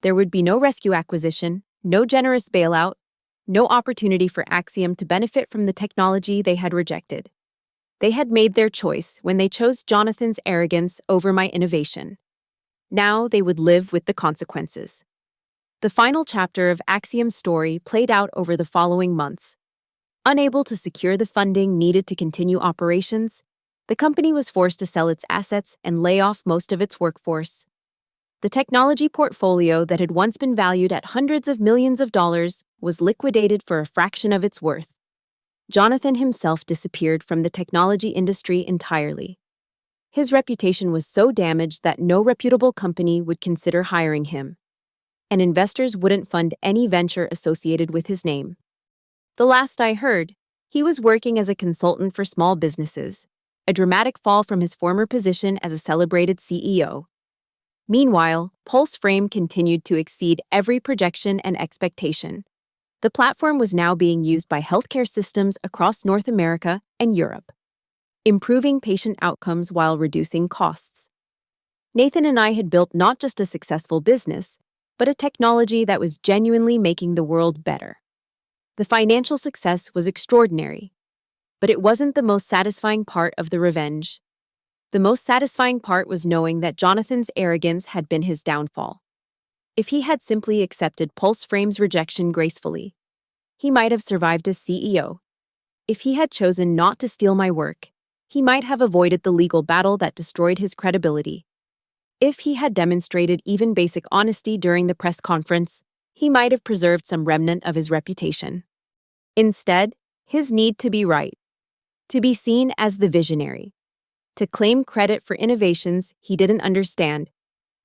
There would be no rescue acquisition, no generous bailout, no opportunity for Axiom to benefit from the technology they had rejected. They had made their choice when they chose Jonathan's arrogance over my innovation. Now they would live with the consequences. The final chapter of Axiom's story played out over the following months. Unable to secure the funding needed to continue operations, the company was forced to sell its assets and lay off most of its workforce. The technology portfolio that had once been valued at hundreds of millions of dollars was liquidated for a fraction of its worth. Jonathan himself disappeared from the technology industry entirely. His reputation was so damaged that no reputable company would consider hiring him, and investors wouldn't fund any venture associated with his name. The last I heard, he was working as a consultant for small businesses, a dramatic fall from his former position as a celebrated CEO. Meanwhile, Pulse Frame continued to exceed every projection and expectation. The platform was now being used by healthcare systems across North America and Europe, improving patient outcomes while reducing costs. Nathan and I had built not just a successful business, but a technology that was genuinely making the world better. The financial success was extraordinary, but it wasn't the most satisfying part of the revenge. The most satisfying part was knowing that Jonathan's arrogance had been his downfall. If he had simply accepted Pulse Frame's rejection gracefully, he might have survived as CEO. If he had chosen not to steal my work, he might have avoided the legal battle that destroyed his credibility. If he had demonstrated even basic honesty during the press conference, he might have preserved some remnant of his reputation. Instead, his need to be right, to be seen as the visionary, to claim credit for innovations he didn't understand,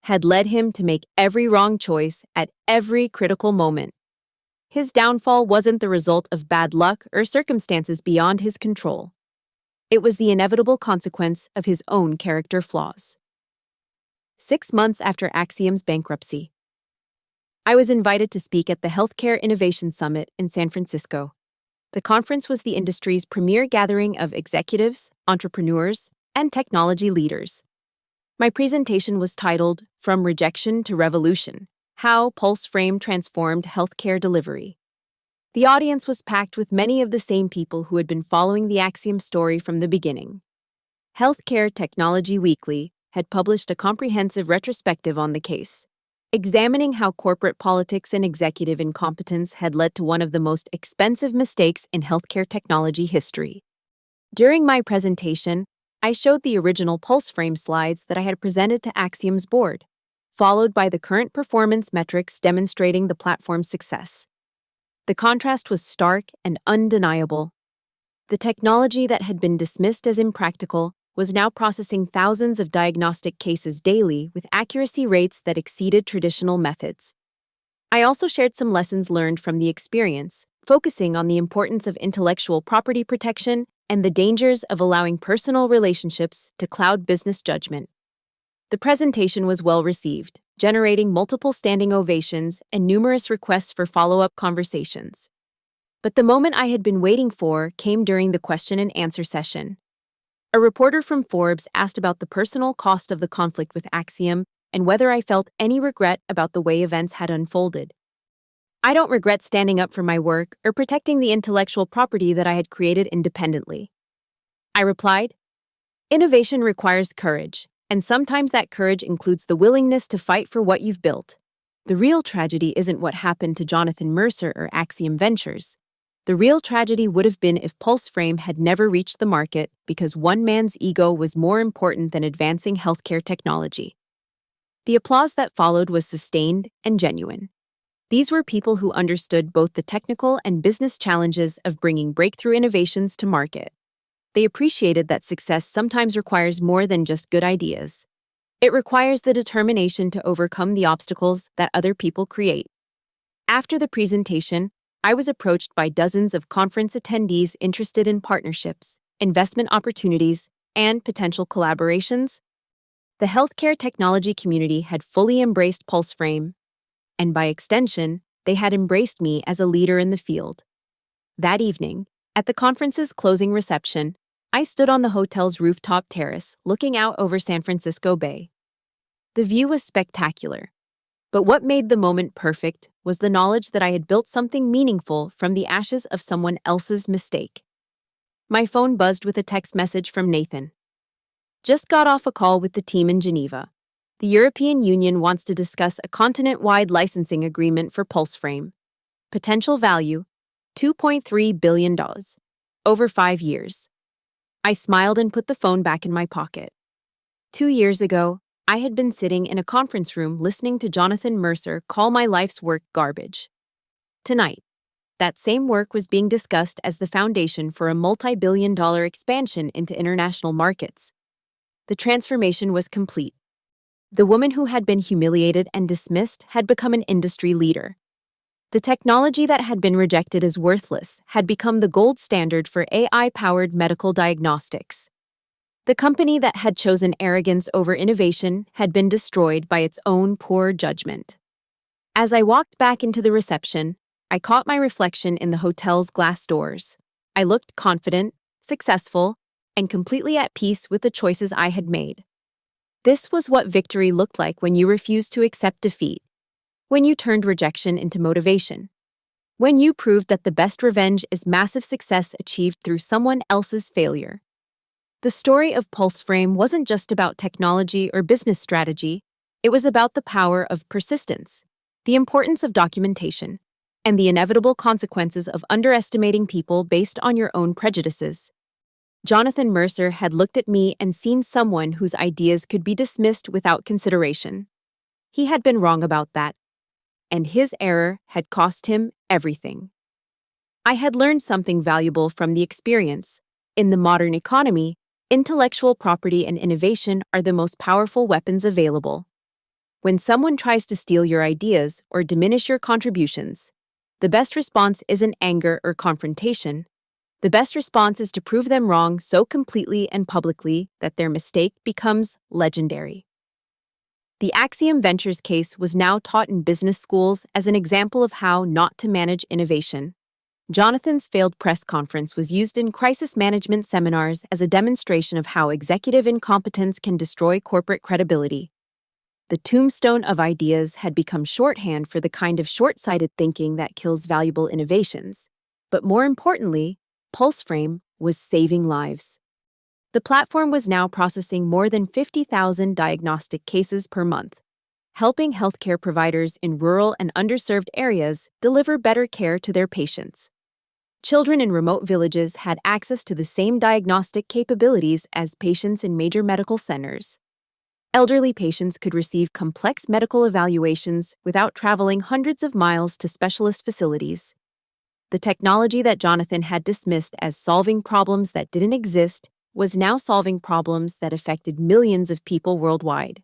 had led him to make every wrong choice at every critical moment. His downfall wasn't the result of bad luck or circumstances beyond his control. It was the inevitable consequence of his own character flaws. 6 months after Axiom's bankruptcy, I was invited to speak at the Healthcare Innovation Summit in San Francisco. The conference was the industry's premier gathering of executives, entrepreneurs, and technology leaders. My presentation was titled From Rejection to Revolution: How Pulse Frame Transformed Healthcare Delivery. The audience was packed with many of the same people who had been following the Axiom story from the beginning. Healthcare Technology Weekly had published a comprehensive retrospective on the case, examining how corporate politics and executive incompetence had led to one of the most expensive mistakes in healthcare technology history. During my presentation, I showed the original Pulse Frame slides that I had presented to Axiom's board, followed by the current performance metrics demonstrating the platform's success. The contrast was stark and undeniable. The technology that had been dismissed as impractical was now processing thousands of diagnostic cases daily with accuracy rates that exceeded traditional methods. I also shared some lessons learned from the experience, focusing on the importance of intellectual property protection and the dangers of allowing personal relationships to cloud business judgment. The presentation was well received, generating multiple standing ovations and numerous requests for follow-up conversations. But the moment I had been waiting for came during the question and answer session. A reporter from Forbes asked about the personal cost of the conflict with Axiom and whether I felt any regret about the way events had unfolded. I don't regret standing up for my work or protecting the intellectual property that I had created independently. I replied, innovation requires courage, and sometimes that courage includes the willingness to fight for what you've built. The real tragedy isn't what happened to Jonathan Mercer or Axiom Ventures. The real tragedy would have been if Pulse Frame had never reached the market because one man's ego was more important than advancing healthcare technology. The applause that followed was sustained and genuine. These were people who understood both the technical and business challenges of bringing breakthrough innovations to market. They appreciated that success sometimes requires more than just good ideas. It requires the determination to overcome the obstacles that other people create. After the presentation, I was approached by dozens of conference attendees interested in partnerships, investment opportunities, and potential collaborations. The healthcare technology community had fully embraced Pulse Frame, and by extension, they had embraced me as a leader in the field. That evening, at the conference's closing reception, I stood on the hotel's rooftop terrace looking out over San Francisco Bay. The view was spectacular, but what made the moment perfect was the knowledge that I had built something meaningful from the ashes of someone else's mistake. My phone buzzed with a text message from Nathan. Just got off a call with the team in Geneva. The European Union wants to discuss a continent-wide licensing agreement for Pulse Frame. Potential value, $2.3 billion. Over 5 years. I smiled and put the phone back in my pocket. 2 years ago, I had been sitting in a conference room listening to Jonathan Mercer call my life's work garbage. Tonight, that same work was being discussed as the foundation for a multi-billion-dollar expansion into international markets. The transformation was complete. The woman who had been humiliated and dismissed had become an industry leader. The technology that had been rejected as worthless had become the gold standard for AI-powered medical diagnostics. The company that had chosen arrogance over innovation had been destroyed by its own poor judgment. As I walked back into the reception, I caught my reflection in the hotel's glass doors. I looked confident, successful, and completely at peace with the choices I had made. This was what victory looked like when you refused to accept defeat, when you turned rejection into motivation, when you proved that the best revenge is massive success achieved through someone else's failure. The story of PulseFrame wasn't just about technology or business strategy, it was about the power of persistence, the importance of documentation, and the inevitable consequences of underestimating people based on your own prejudices. Jonathan Mercer had looked at me and seen someone whose ideas could be dismissed without consideration. He had been wrong about that, and his error had cost him everything. I had learned something valuable from the experience. In the modern economy, intellectual property and innovation are the most powerful weapons available. When someone tries to steal your ideas or diminish your contributions, the best response isn't anger or confrontation. The best response is to prove them wrong so completely and publicly that their mistake becomes legendary. The Axiom Ventures case was now taught in business schools as an example of how not to manage innovation. Jonathan's failed press conference was used in crisis management seminars as a demonstration of how executive incompetence can destroy corporate credibility. The tombstone of ideas had become shorthand for the kind of short-sighted thinking that kills valuable innovations. But more importantly, PulseFrame was saving lives. The platform was now processing more than 50,000 diagnostic cases per month, helping healthcare providers in rural and underserved areas deliver better care to their patients. Children in remote villages had access to the same diagnostic capabilities as patients in major medical centers. Elderly patients could receive complex medical evaluations without traveling hundreds of miles to specialist facilities. The technology that Jonathan had dismissed as solving problems that didn't exist was now solving problems that affected millions of people worldwide.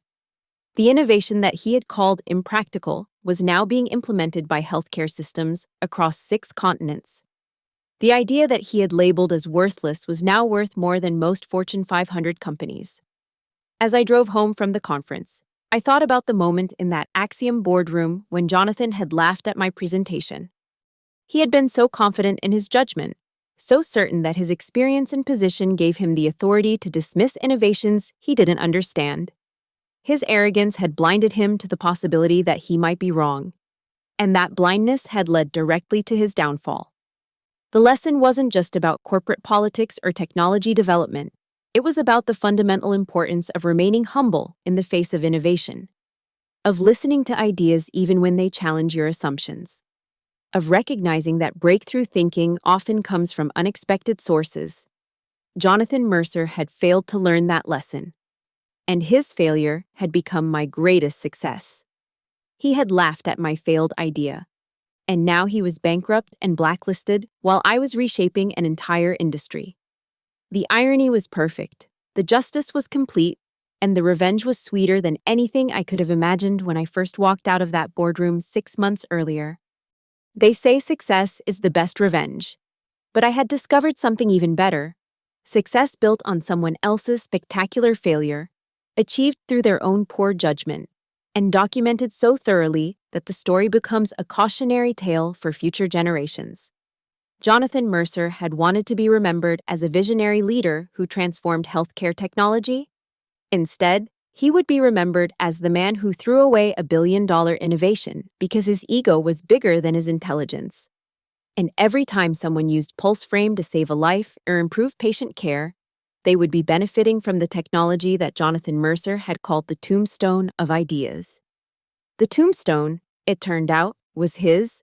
The innovation that he had called impractical was now being implemented by healthcare systems across 6 continents. The idea that he had labeled as worthless was now worth more than most Fortune 500 companies. As I drove home from the conference, I thought about the moment in that Axiom boardroom when Jonathan had laughed at my presentation. He had been so confident in his judgment, so certain that his experience and position gave him the authority to dismiss innovations he didn't understand. His arrogance had blinded him to the possibility that he might be wrong, and that blindness had led directly to his downfall. The lesson wasn't just about corporate politics or technology development. It was about the fundamental importance of remaining humble in the face of innovation, of listening to ideas even when they challenge your assumptions, of recognizing that breakthrough thinking often comes from unexpected sources. Jonathan Mercer had failed to learn that lesson, and his failure had become my greatest success. He had laughed at my failed idea, and now he was bankrupt and blacklisted while I was reshaping an entire industry. The irony was perfect, the justice was complete, and the revenge was sweeter than anything I could have imagined when I first walked out of that boardroom 6 months earlier. They say success is the best revenge, but I had discovered something even better. Success built on someone else's spectacular failure, achieved through their own poor judgment, and documented so thoroughly that the story becomes a cautionary tale for future generations. Jonathan Mercer had wanted to be remembered as a visionary leader who transformed healthcare technology. Instead, he would be remembered as the man who threw away a billion-dollar innovation because his ego was bigger than his intelligence. And every time someone used PulseFrame to save a life or improve patient care, they would be benefiting from the technology that Jonathan Mercer had called the tombstone of ideas. The tombstone, it turned out, was his